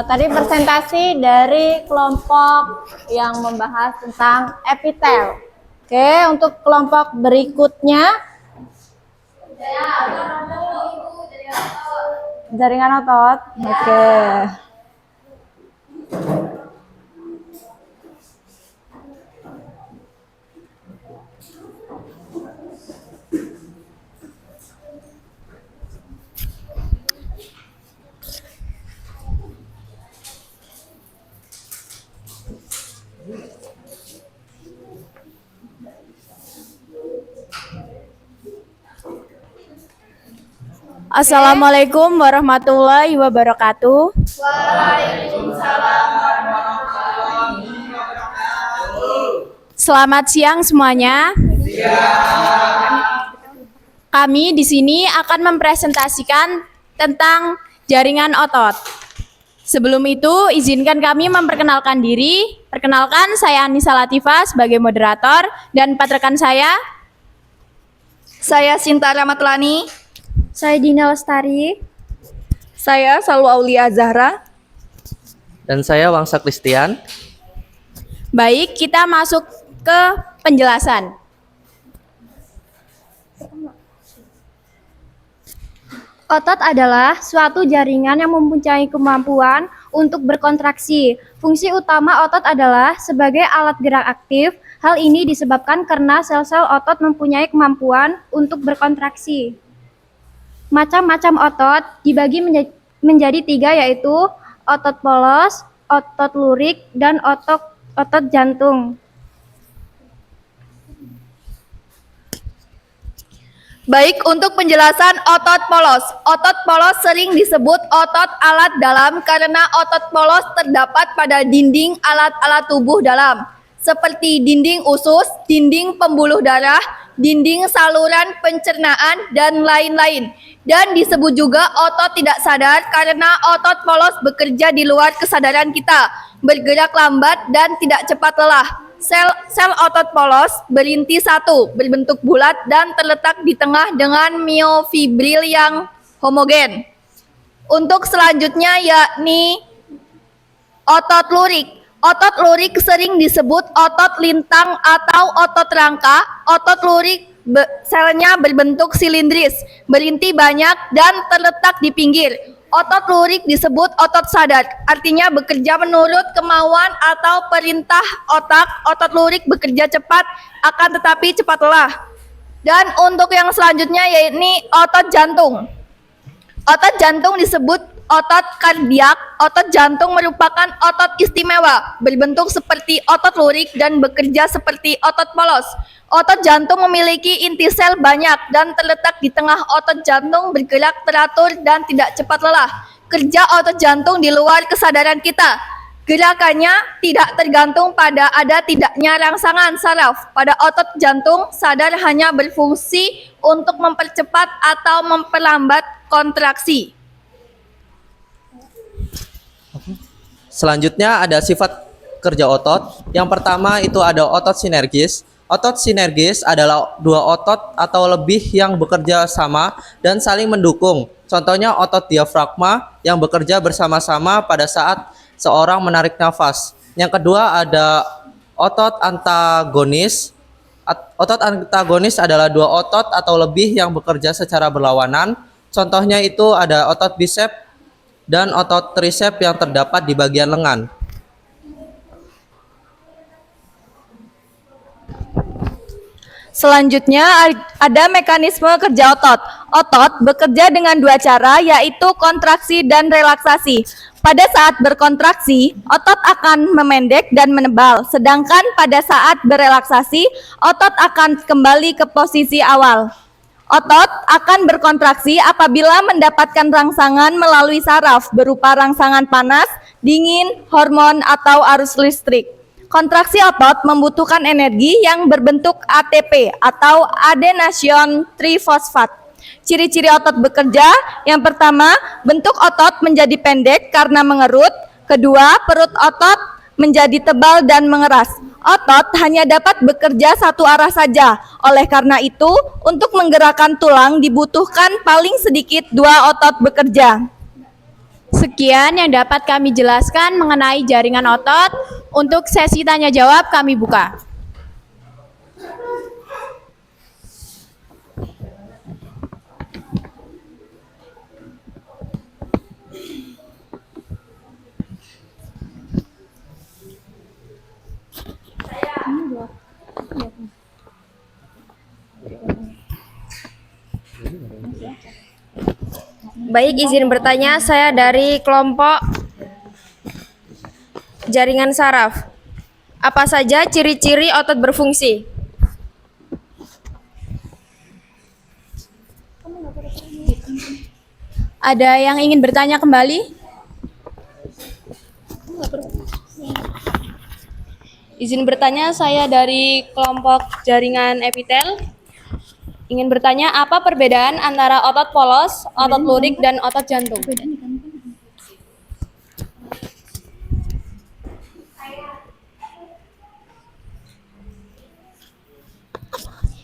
Tadi presentasi dari kelompok yang membahas tentang epitel. Oke, untuk kelompok berikutnya jaringan otot. Oke. Assalamualaikum warahmatullahi wabarakatuh. Selamat siang semuanya. Kami di sini akan mempresentasikan tentang jaringan otot. Sebelum itu, izinkan kami memperkenalkan diri. Perkenalkan, saya Anissa Latifah sebagai moderator dan empat rekan saya. Saya Sinta Ramatlani. Saya Dina Lestari. Saya Salwa Aulia Zahra. Dan saya Wangsa Kristian. Baik, kita masuk ke penjelasan. Otot adalah suatu jaringan yang mempunyai kemampuan untuk berkontraksi. Fungsi utama otot adalah sebagai alat gerak aktif. Hal ini disebabkan karena sel-sel otot mempunyai kemampuan untuk berkontraksi. Macam-macam otot dibagi menjadi tiga, yaitu otot polos, otot lurik, dan otot jantung. Baik, untuk penjelasan otot polos. Otot polos sering disebut otot alat dalam karena otot polos terdapat pada dinding alat-alat tubuh dalam, seperti dinding usus, dinding pembuluh darah, dinding saluran pencernaan, dan lain-lain. Dan disebut juga otot tidak sadar karena otot polos bekerja di luar kesadaran kita, bergerak lambat dan tidak cepat lelah. Sel otot polos berinti satu, berbentuk bulat dan terletak di tengah dengan miofibril yang homogen. Untuk selanjutnya yakni otot lurik. Otot lurik sering disebut otot lintang atau otot rangka. Otot lurik selnya berbentuk silindris, berinti banyak dan terletak di pinggir. Otot lurik disebut otot sadar, artinya bekerja menurut kemauan atau perintah otak. Otot lurik bekerja cepat, akan tetapi cepat lelah. Dan untuk yang selanjutnya yaitu otot jantung. Otot jantung disebut otot kardiak. Otot jantung merupakan otot istimewa, berbentuk seperti otot lurik dan bekerja seperti otot polos. Otot jantung memiliki inti sel banyak dan terletak di tengah. Otot jantung bergerak teratur dan tidak cepat lelah. Kerja otot jantung di luar kesadaran kita. Gerakannya tidak tergantung pada ada tidaknya rangsangan saraf. Pada otot jantung, sadar hanya berfungsi untuk mempercepat atau memperlambat kontraksi. Selanjutnya ada sifat kerja otot. Yang pertama itu ada otot sinergis. Otot sinergis adalah dua otot atau lebih yang bekerja sama dan saling mendukung. Contohnya otot diafragma yang bekerja bersama-sama pada saat seorang menarik nafas. Yang kedua ada otot antagonis. Otot antagonis adalah dua otot atau lebih yang bekerja secara berlawanan. Contohnya itu ada otot bisep dan otot tricep yang terdapat di bagian lengan. Selanjutnya ada mekanisme kerja otot. Otot bekerja dengan dua cara, yaitu kontraksi dan relaksasi. Pada saat berkontraksi, otot akan memendek dan menebal, sedangkan pada saat berelaksasi, otot akan kembali ke posisi awal. Otot akan berkontraksi apabila mendapatkan rangsangan melalui saraf berupa rangsangan panas, dingin, hormon, atau arus listrik. Kontraksi otot membutuhkan energi yang berbentuk ATP atau adenosine trifosfat. Ciri-ciri otot bekerja, yang pertama, bentuk otot menjadi pendek karena mengerut. Kedua, perut otot menjadi tebal dan mengeras. Otot hanya dapat bekerja satu arah saja. Oleh karena itu, untuk menggerakkan tulang dibutuhkan paling sedikit dua otot bekerja. Sekian yang dapat kami jelaskan mengenai jaringan otot. Untuk sesi tanya jawab kami buka. Baik, izin bertanya, saya dari kelompok jaringan saraf. Apa saja ciri-ciri otot berfungsi? Ada yang ingin bertanya kembali? Izin bertanya, saya dari kelompok jaringan epitel. Ingin bertanya, apa perbedaan antara otot polos, otot lurik, dan otot jantung?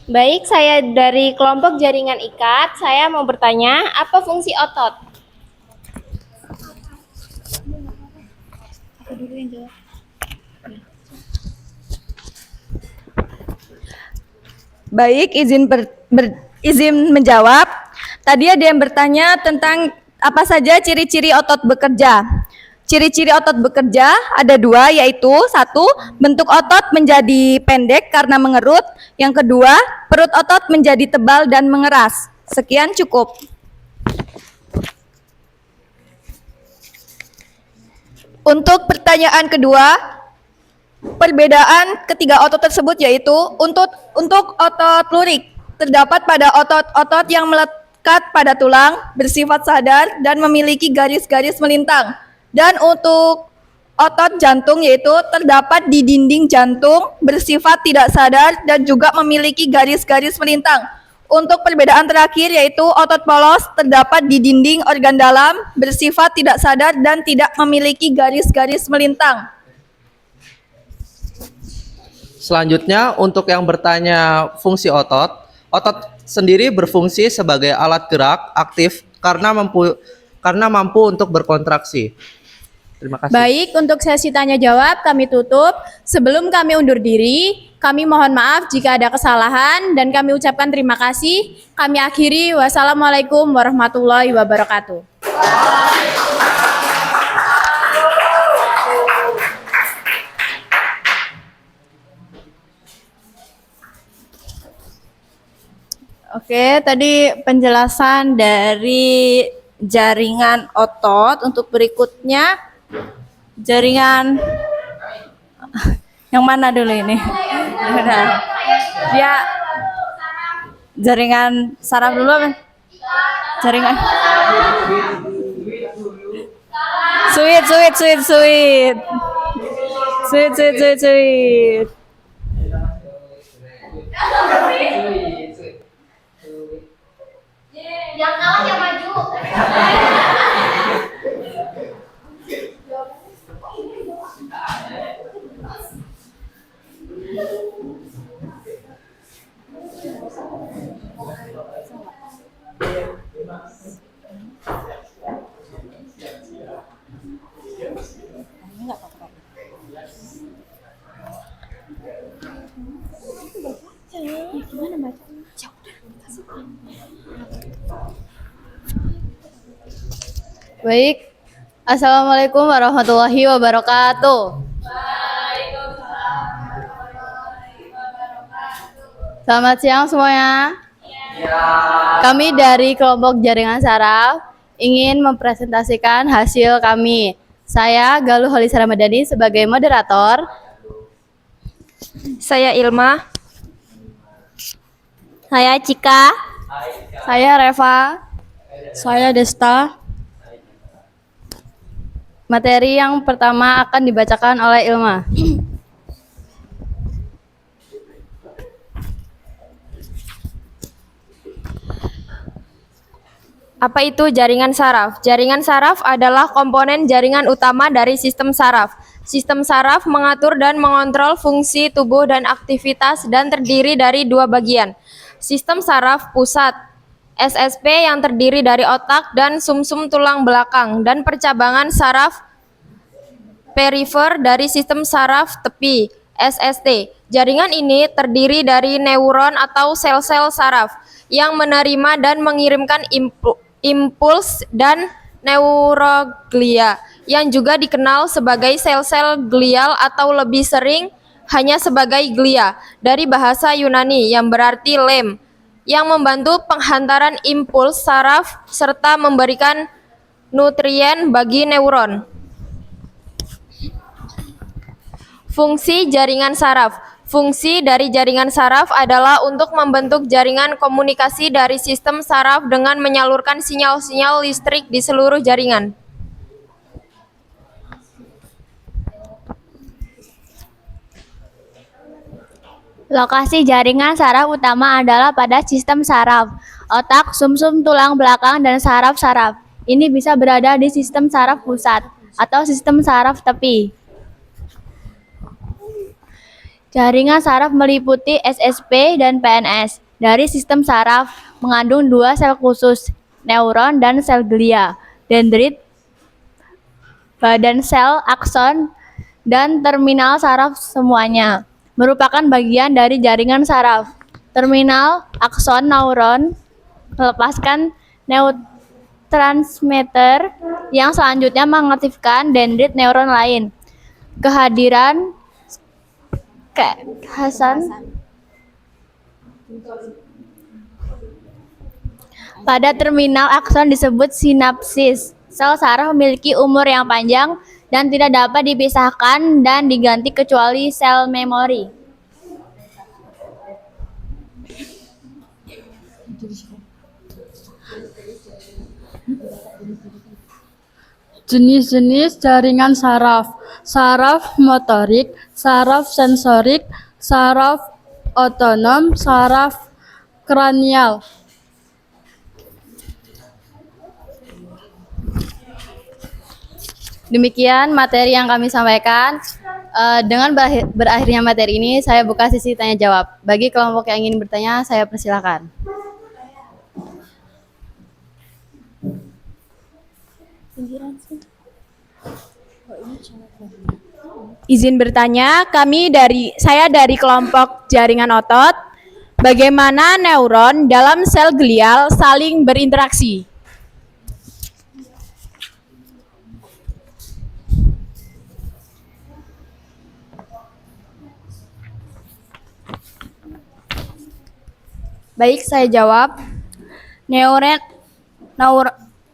Baik, saya dari kelompok jaringan ikat. Saya mau bertanya, apa fungsi otot? Baik, izin menjawab. Tadi ada yang bertanya tentang apa saja ciri-ciri otot bekerja. Ciri-ciri otot bekerja ada dua, yaitu satu, bentuk otot menjadi pendek karena mengerut. Yang kedua, perut otot menjadi tebal dan mengeras. Sekian cukup. Untuk pertanyaan kedua, perbedaan ketiga otot tersebut yaitu untuk otot lurik terdapat pada otot-otot yang melekat pada tulang, bersifat sadar dan memiliki garis-garis melintang. Dan untuk otot jantung yaitu terdapat di dinding jantung, bersifat tidak sadar dan juga memiliki garis-garis melintang. Untuk perbedaan terakhir yaitu otot polos terdapat di dinding organ dalam, bersifat tidak sadar dan tidak memiliki garis-garis melintang. Selanjutnya untuk yang bertanya fungsi otot, otot sendiri berfungsi sebagai alat gerak aktif karena mampu untuk berkontraksi. Terima kasih. Baik, untuk sesi tanya jawab kami tutup. Sebelum kami undur diri, kami mohon maaf jika ada kesalahan dan kami ucapkan terima kasih. Kami akhiri. Wassalamualaikum warahmatullahi wabarakatuh. Oke, tadi penjelasan dari jaringan otot. Untuk berikutnya, jaringan yang mana dulu ini? Dia jaringan saraf dulu apa? Jaringan sweet. Yang kalah yang maju. Baik. Assalamualaikum warahmatullahi wabarakatuh. Selamat siang semuanya. Kami dari kelompok jaringan saraf ingin mempresentasikan hasil kami. Saya Galuh Holisa Ramadhani sebagai moderator. Saya Ilma. Saya Cika. Saya Reva. Saya Desta. Materi yang pertama akan dibacakan oleh Ilma. Apa itu jaringan saraf? Jaringan saraf adalah komponen jaringan utama dari sistem saraf. Sistem saraf mengatur dan mengontrol fungsi tubuh dan aktivitas dan terdiri dari dua bagian. Sistem saraf pusat, SSP yang terdiri dari otak dan sumsum tulang belakang, dan percabangan saraf perifer dari sistem saraf tepi, SST. Jaringan ini terdiri dari neuron atau sel-sel saraf yang menerima dan mengirimkan impuls, dan neuroglia yang juga dikenal sebagai sel-sel glial atau lebih sering hanya sebagai glia dari bahasa Yunani yang berarti lem, yang membantu penghantaran impuls saraf serta memberikan nutrien bagi neuron. Fungsi jaringan saraf. Fungsi dari jaringan saraf adalah untuk membentuk jaringan komunikasi dari sistem saraf dengan menyalurkan sinyal-sinyal listrik di seluruh jaringan. Lokasi jaringan saraf utama adalah pada sistem saraf, otak, sumsum tulang belakang, dan saraf-saraf. Ini bisa berada di sistem saraf pusat atau sistem saraf tepi. Jaringan saraf meliputi SSP dan PNS. Dari sistem saraf mengandung dua sel khusus, neuron dan sel glia, dendrit, badan sel, akson, dan terminal saraf semuanya merupakan bagian dari jaringan saraf. Terminal akson neuron melepaskan neurotransmitter yang selanjutnya mengaktifkan dendrit neuron lain. Kehadiran Hasan pada terminal akson disebut sinapsis. Sel saraf memiliki umur yang panjang dan tidak dapat dipisahkan dan diganti kecuali sel memori. Jenis-jenis jaringan saraf: saraf motorik, saraf sensorik, saraf otonom, saraf kranial. Demikian materi yang kami sampaikan. Dengan berakhirnya materi ini, saya buka sesi tanya jawab. Bagi kelompok yang ingin bertanya, saya persilakan. Izin bertanya, saya dari kelompok jaringan otot. Bagaimana neuron dalam sel glial saling berinteraksi? Baik, saya jawab. Neuron,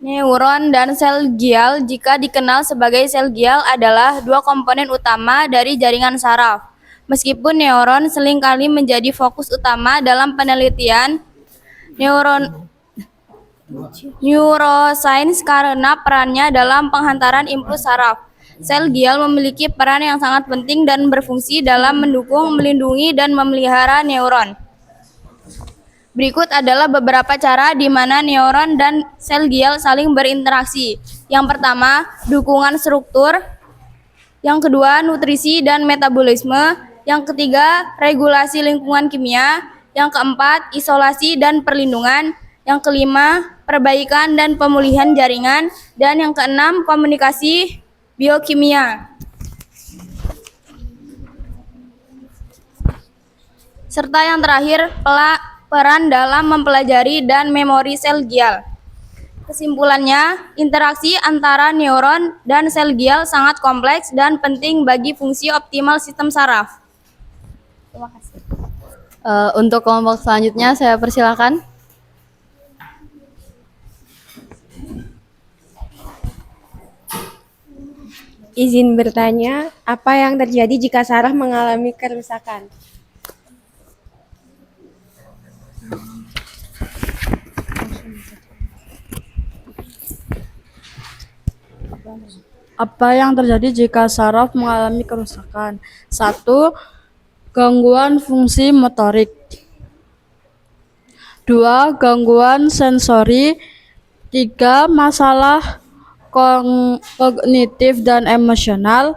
neuron dan sel glial jika dikenal sebagai sel glial adalah dua komponen utama dari jaringan saraf. Meskipun neuron seringkali menjadi fokus utama dalam penelitian neuroscience karena perannya dalam penghantaran impuls saraf. Sel glial memiliki peran yang sangat penting dan berfungsi dalam mendukung, melindungi, dan memelihara neuron. Berikut adalah beberapa cara di mana neuron dan sel glial saling berinteraksi. Yang pertama, dukungan struktur. Yang kedua, nutrisi dan metabolisme. Yang ketiga, regulasi lingkungan kimia. Yang keempat, isolasi dan perlindungan. Yang kelima, perbaikan dan pemulihan jaringan. Dan yang keenam, komunikasi biokimia. Serta yang terakhir, peran dalam mempelajari dan memori sel glial. Kesimpulannya, interaksi antara neuron dan sel glial sangat kompleks dan penting bagi fungsi optimal sistem saraf. Terima kasih. Untuk kelompok selanjutnya saya persilakan. Izin bertanya, apa yang terjadi jika saraf mengalami kerusakan? Apa yang terjadi jika saraf mengalami kerusakan? 1. Gangguan fungsi motorik. 2. Gangguan sensori. 3. Masalah kognitif dan emosional.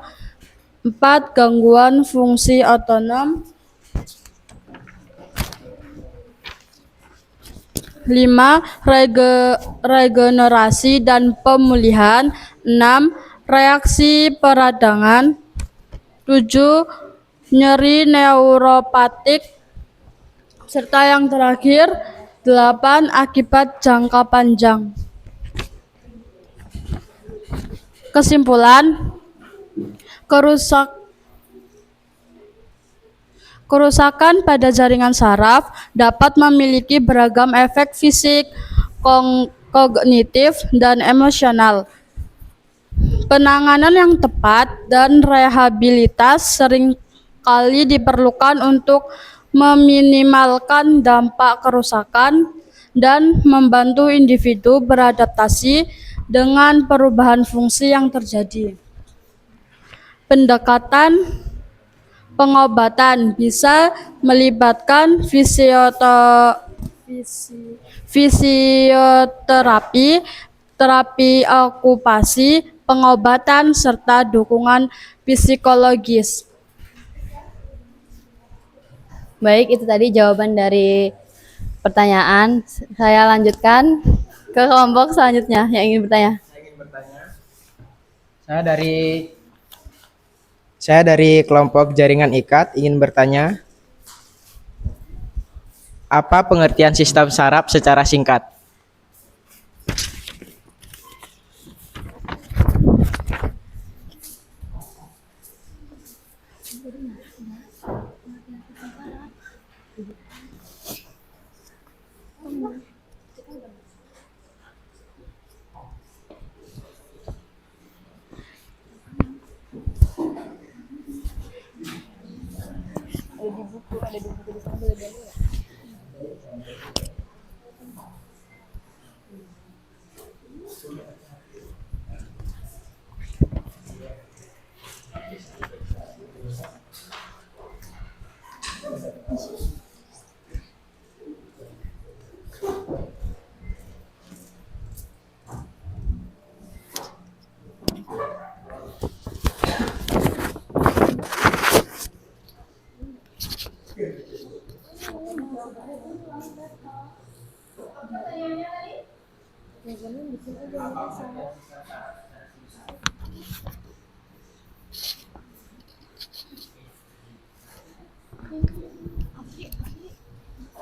4. Gangguan fungsi otonom. 5. Regenerasi dan pemulihan. 6. Reaksi peradangan. 7. Nyeri neuropatik. Serta yang terakhir, 8. Akibat jangka panjang. Kesimpulan, kerusakan pada jaringan saraf dapat memiliki beragam efek fisik, kognitif, dan emosional. Penanganan yang tepat dan rehabilitas seringkali diperlukan untuk meminimalkan dampak kerusakan dan membantu individu beradaptasi dengan perubahan fungsi yang terjadi. Pendekatan pengobatan bisa melibatkan fisioterapi, terapi okupasi, pengobatan, serta dukungan psikologis. Baik, itu tadi jawaban dari pertanyaan. Saya lanjutkan ke kelompok selanjutnya yang ingin bertanya. Saya dari kelompok jaringan ikat ingin bertanya, apa pengertian sistem saraf secara singkat?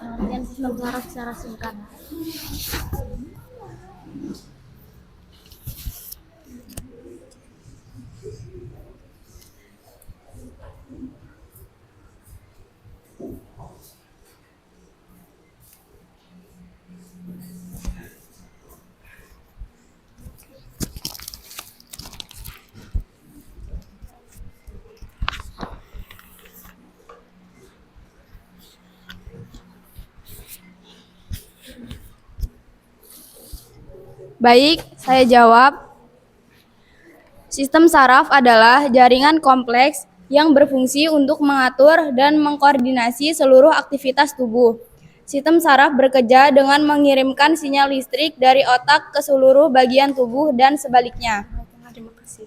Pengertian sistem saraf secara singkat. Baik, saya jawab. Sistem saraf adalah jaringan kompleks yang berfungsi untuk mengatur dan mengkoordinasi seluruh aktivitas tubuh. Sistem saraf bekerja dengan mengirimkan sinyal listrik dari otak ke seluruh bagian tubuh dan sebaliknya. Terima kasih.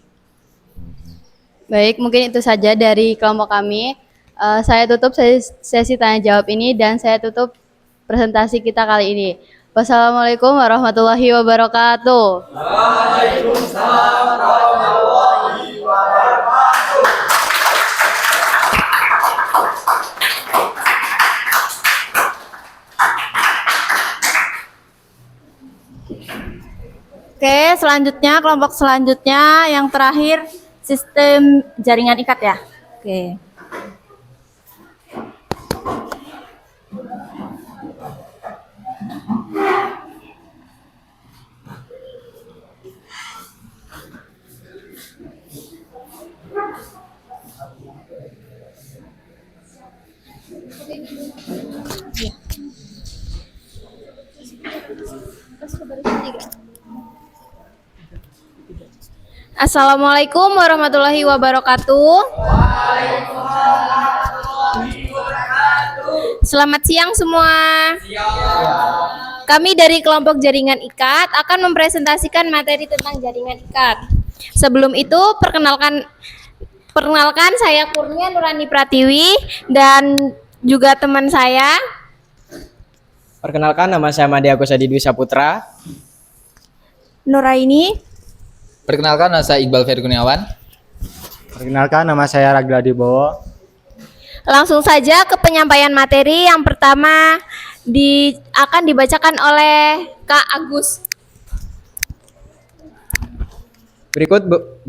Baik, mungkin itu saja dari kelompok kami. Saya tutup sesi tanya jawab ini dan saya tutup presentasi kita kali ini. Wassalamualaikum warahmatullahi wabarakatuh. Oke, selanjutnya kelompok selanjutnya yang terakhir sistem jaringan ikat ya. Oke. Assalamualaikum warahmatullahi wabarakatuh. Selamat siang semua. Kami dari kelompok jaringan ikat akan mempresentasikan materi tentang jaringan ikat. Sebelum itu, perkenalkan saya Kurnia Nurani Pratiwi dan juga teman saya. Perkenalkan, nama saya Madi Agus Adi Dwi Saputra. Nuraini. Perkenalkan, nama saya Iqbal Ferry Kurniawan. Perkenalkan, nama saya Ragila Dibowo. Langsung saja ke penyampaian materi. Yang pertama akan dibacakan oleh Kak Agus.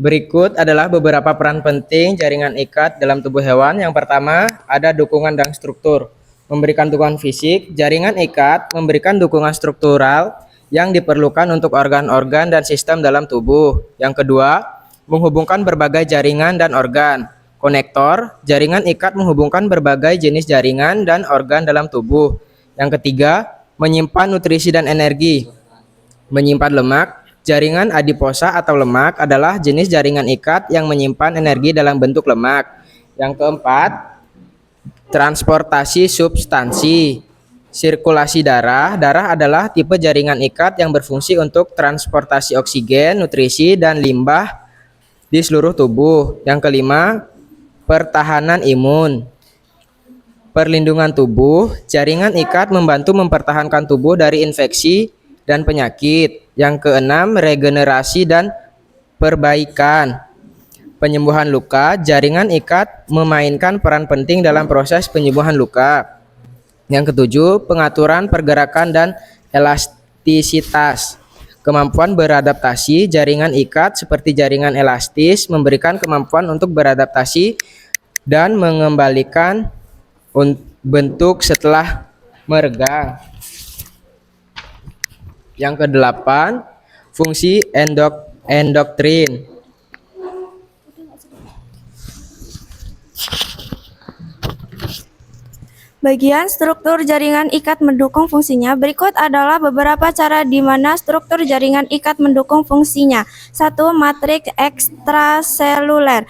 Berikut adalah beberapa peran penting jaringan ikat dalam tubuh hewan. Yang pertama, ada dukungan dan struktur. Memberikan dukungan fisik, jaringan ikat memberikan dukungan struktural yang diperlukan untuk organ-organ dan sistem dalam tubuh. Yang kedua, menghubungkan berbagai jaringan dan organ. Konektor, jaringan ikat menghubungkan berbagai jenis jaringan dan organ dalam tubuh. Yang ketiga, menyimpan nutrisi dan energi. Menyimpan lemak, jaringan adiposa atau lemak adalah jenis jaringan ikat yang menyimpan energi dalam bentuk lemak. Yang keempat, transportasi substansi. Sirkulasi darah. Darah adalah tipe jaringan ikat yang berfungsi untuk transportasi oksigen, nutrisi, dan limbah di seluruh tubuh. Yang kelima, pertahanan imun. Perlindungan tubuh. Jaringan ikat membantu mempertahankan tubuh dari infeksi dan penyakit. Yang keenam, regenerasi dan perbaikan. Penyembuhan luka. Jaringan ikat memainkan peran penting dalam proses penyembuhan luka. Yang ketujuh, pengaturan pergerakan dan elastisitas. Kemampuan beradaptasi. Jaringan ikat seperti jaringan elastis memberikan kemampuan untuk beradaptasi dan mengembalikan bentuk setelah meregang. Yang kedelapan, fungsi endoktrin. Bagian struktur jaringan ikat mendukung fungsinya. Berikut adalah beberapa cara di mana struktur jaringan ikat mendukung fungsinya. 1. Matriks ekstraseluler.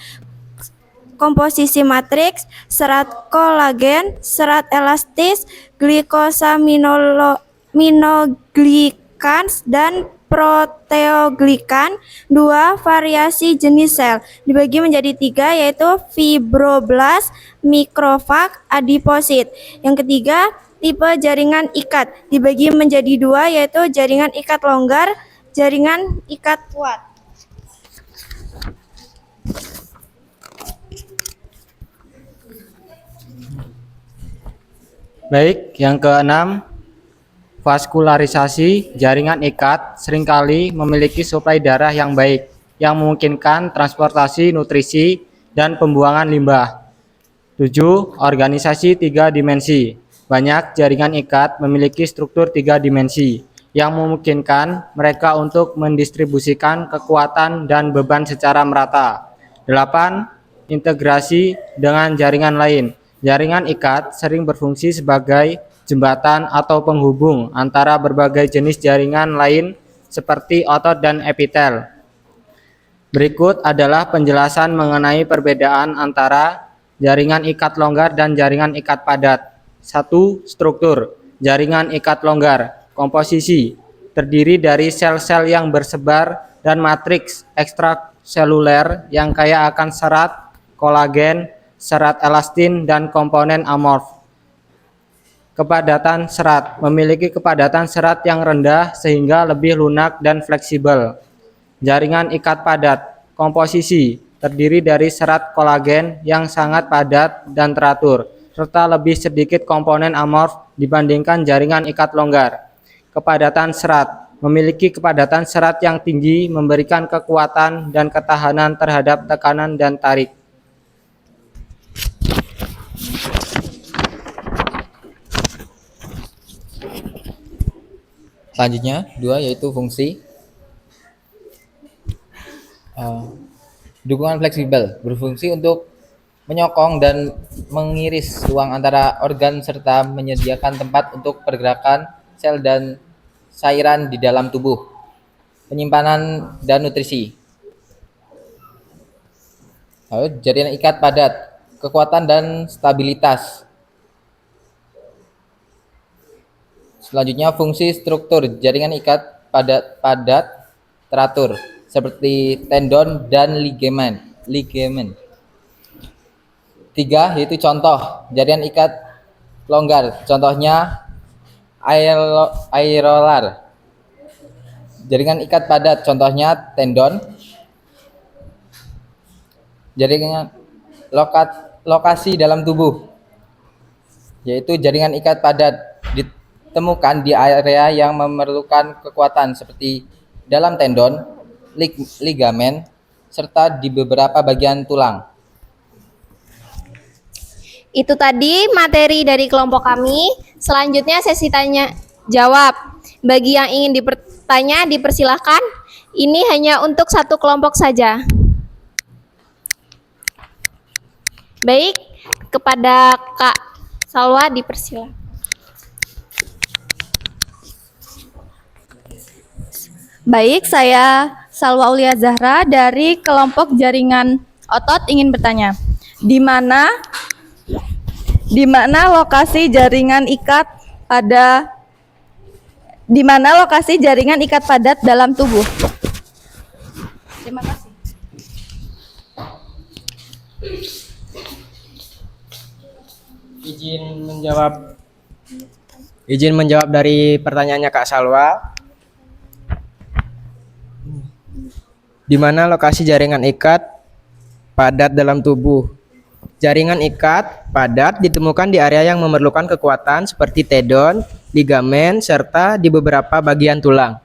Komposisi matriks, serat kolagen, serat elastis, glikosaminoglikans, dan proteoglikan. 2. Variasi jenis sel dibagi menjadi 3, yaitu fibroblast, mikrofag, adiposit. Yang ketiga, tipe jaringan ikat dibagi menjadi 2, yaitu jaringan ikat longgar, jaringan ikat kuat. Baik, yang keenam, vaskularisasi. Jaringan ikat seringkali memiliki suplai darah yang baik, yang memungkinkan transportasi nutrisi dan pembuangan limbah. 7. Organisasi 3 dimensi. Banyak jaringan ikat memiliki struktur 3 dimensi, yang memungkinkan mereka untuk mendistribusikan kekuatan dan beban secara merata. 8. Integrasi dengan jaringan lain. Jaringan ikat sering berfungsi sebagai jembatan atau penghubung antara berbagai jenis jaringan lain seperti otot dan epitel. Berikut adalah penjelasan mengenai perbedaan antara jaringan ikat longgar dan jaringan ikat padat. 1. Struktur. Jaringan ikat longgar. Komposisi. Terdiri dari sel-sel yang bersebar dan matriks ekstraseluler yang kaya akan serat, kolagen, serat elastin, dan komponen amorf. Kepadatan serat. Memiliki kepadatan serat yang rendah sehingga lebih lunak dan fleksibel. Jaringan ikat padat. Komposisi. Terdiri dari serat kolagen yang sangat padat dan teratur, serta lebih sedikit komponen amorf dibandingkan jaringan ikat longgar. Kepadatan serat. Memiliki kepadatan serat yang tinggi, memberikan kekuatan dan ketahanan terhadap tekanan dan tarik. Selanjutnya, 2 yaitu fungsi. Dukungan fleksibel berfungsi untuk menyokong dan mengiris ruang antara organ serta menyediakan tempat untuk pergerakan sel dan cairan di dalam tubuh, penyimpanan dan nutrisi. Lalu jaringan ikat padat, kekuatan dan stabilitas. Selanjutnya fungsi struktur, jaringan ikat padat teratur seperti tendon dan ligamen. 3 yaitu contoh jaringan ikat longgar, contohnya aerolar. Jaringan ikat padat, contohnya tendon. Jaringan lokasi dalam tubuh, yaitu jaringan ikat padat ditemukan di area yang memerlukan kekuatan seperti dalam tendon, ligamen, serta di beberapa bagian tulang. Itu tadi materi dari kelompok kami. Selanjutnya sesi tanya jawab. Bagi yang ingin bertanya dipersilahkan. Ini hanya untuk satu kelompok saja. Baik, kepada Kak Salwa dipersilahkan. Baik, saya Salwa Aulia Zahra dari kelompok jaringan otot ingin bertanya. Di mana lokasi jaringan ikat padat dalam tubuh? Terima kasih. Izin menjawab dari pertanyaannya Kak Salwa. Di mana lokasi jaringan ikat padat dalam tubuh? Jaringan ikat padat ditemukan di area yang memerlukan kekuatan seperti tendon, ligamen, serta di beberapa bagian tulang.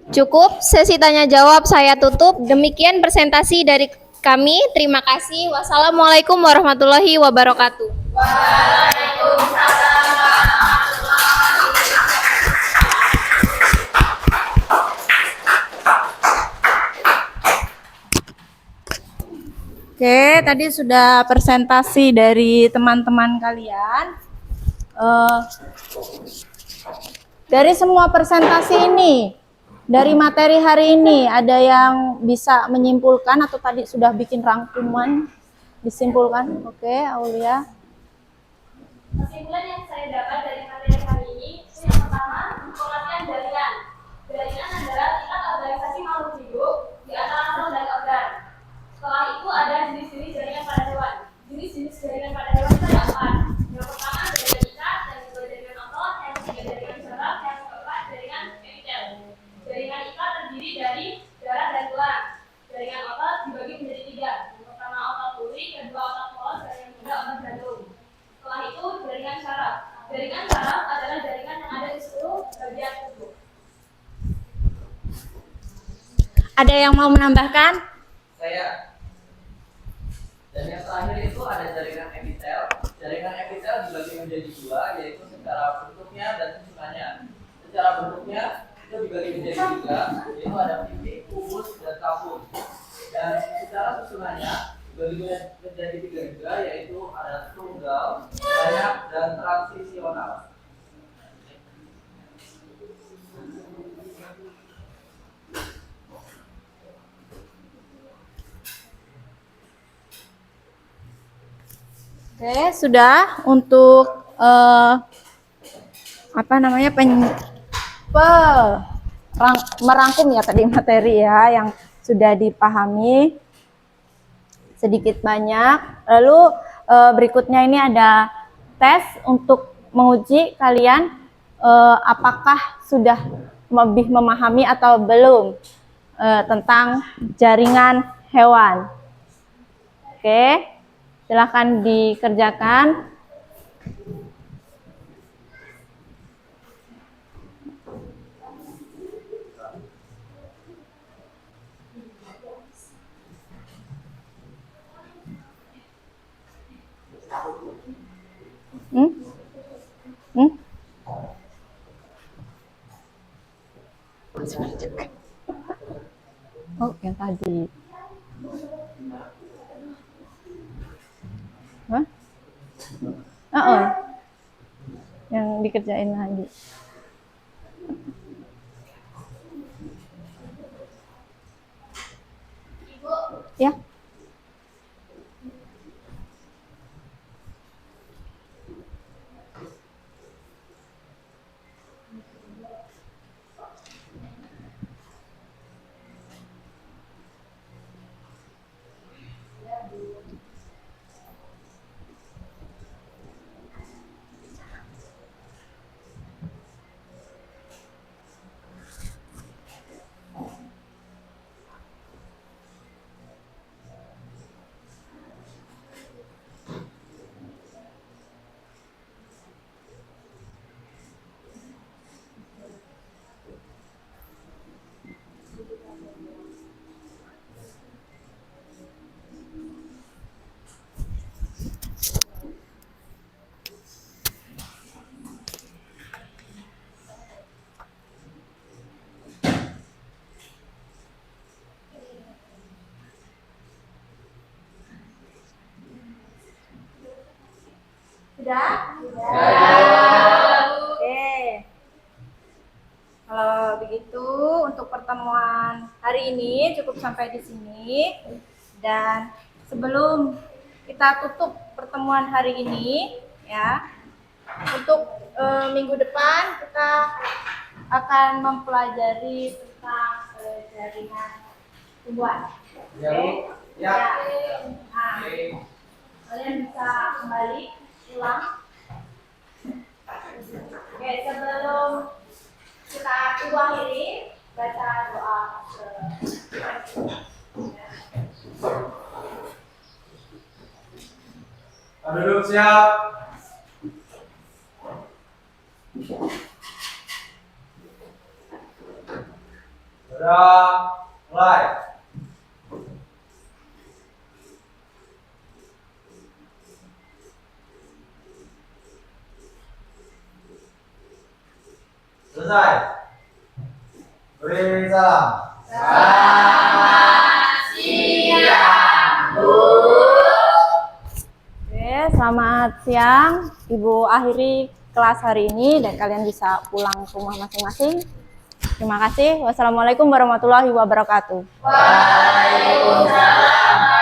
Cukup, sesi tanya jawab saya tutup. Demikian presentasi dari kami. Terima kasih. Wassalamualaikum warahmatullahi wabarakatuh. Oke, tadi sudah presentasi dari teman-teman kalian. Dari semua presentasi ini, dari materi hari ini, ada yang bisa menyimpulkan atau tadi sudah bikin rangkuman disimpulkan? Oke, Aulia. Kesimpulan yang saya dapat dari materi hari ini itu yang pertama, pengertian jaringan. Jaringan adalah tingkat organisasi makhluk hidup di antara sel dan organ. Setelah itu ada jenis-jenis jaringan pada hewan. Jenis-jenis jaringan pada hewan itu ada 4. Yang pertama jaringan ikat, yang kedua jaringan otot, yang ketiga jaringan saraf, yang keempat jaringan epitel. Jaringan ikat terdiri dari darah dan tulang. Jaringan otot dibagi menjadi 3. Yang pertama otot duri, kedua otot polos, dan yang ketiga otot jantung. Setelah itu jaringan saraf. Jaringan saraf adalah jaringan yang ada di seluruh bagian tubuh. Ada yang mau menambahkan? Saya. Dan yang terakhir itu ada jaringan epitel. Jaringan epitel dibagi menjadi 2, yaitu secara bentuknya dan susunannya. Secara bentuknya itu dibagi menjadi 3, yaitu ada pipih, kubus, dan kapur. Dan secara susunannya dibagi menjadi 3 juga, yaitu ada tunggal, banyak, dan transisional. Oke, sudah untuk apa namanya merangkum ya tadi materi ya yang sudah dipahami sedikit banyak. Lalu berikutnya ini ada tes untuk menguji kalian apakah sudah lebih memahami atau belum tentang jaringan hewan. Oke, silahkan dikerjakan. Oh, yang tadi. Hah? Yang dikerjain lagi. Ya. Sudah? Oke. Kalau begitu untuk pertemuan hari ini cukup sampai di sini. Dan sebelum kita tutup pertemuan hari ini ya, untuk minggu depan kita akan mempelajari tentang jaringan tumbuhan. Oke? Ya. Nah, kalian bisa kembali ulang. Oke, sebelum kita akhiri, baca doa. Duduk siap. Sudah mulai. Selesai. Beri salam. Oke, selamat siang. Ibu akhiri kelas hari ini dan kalian bisa pulang ke rumah masing-masing. Terima kasih. Wassalamualaikum warahmatullahi wabarakatuh. Waalaikumsalam.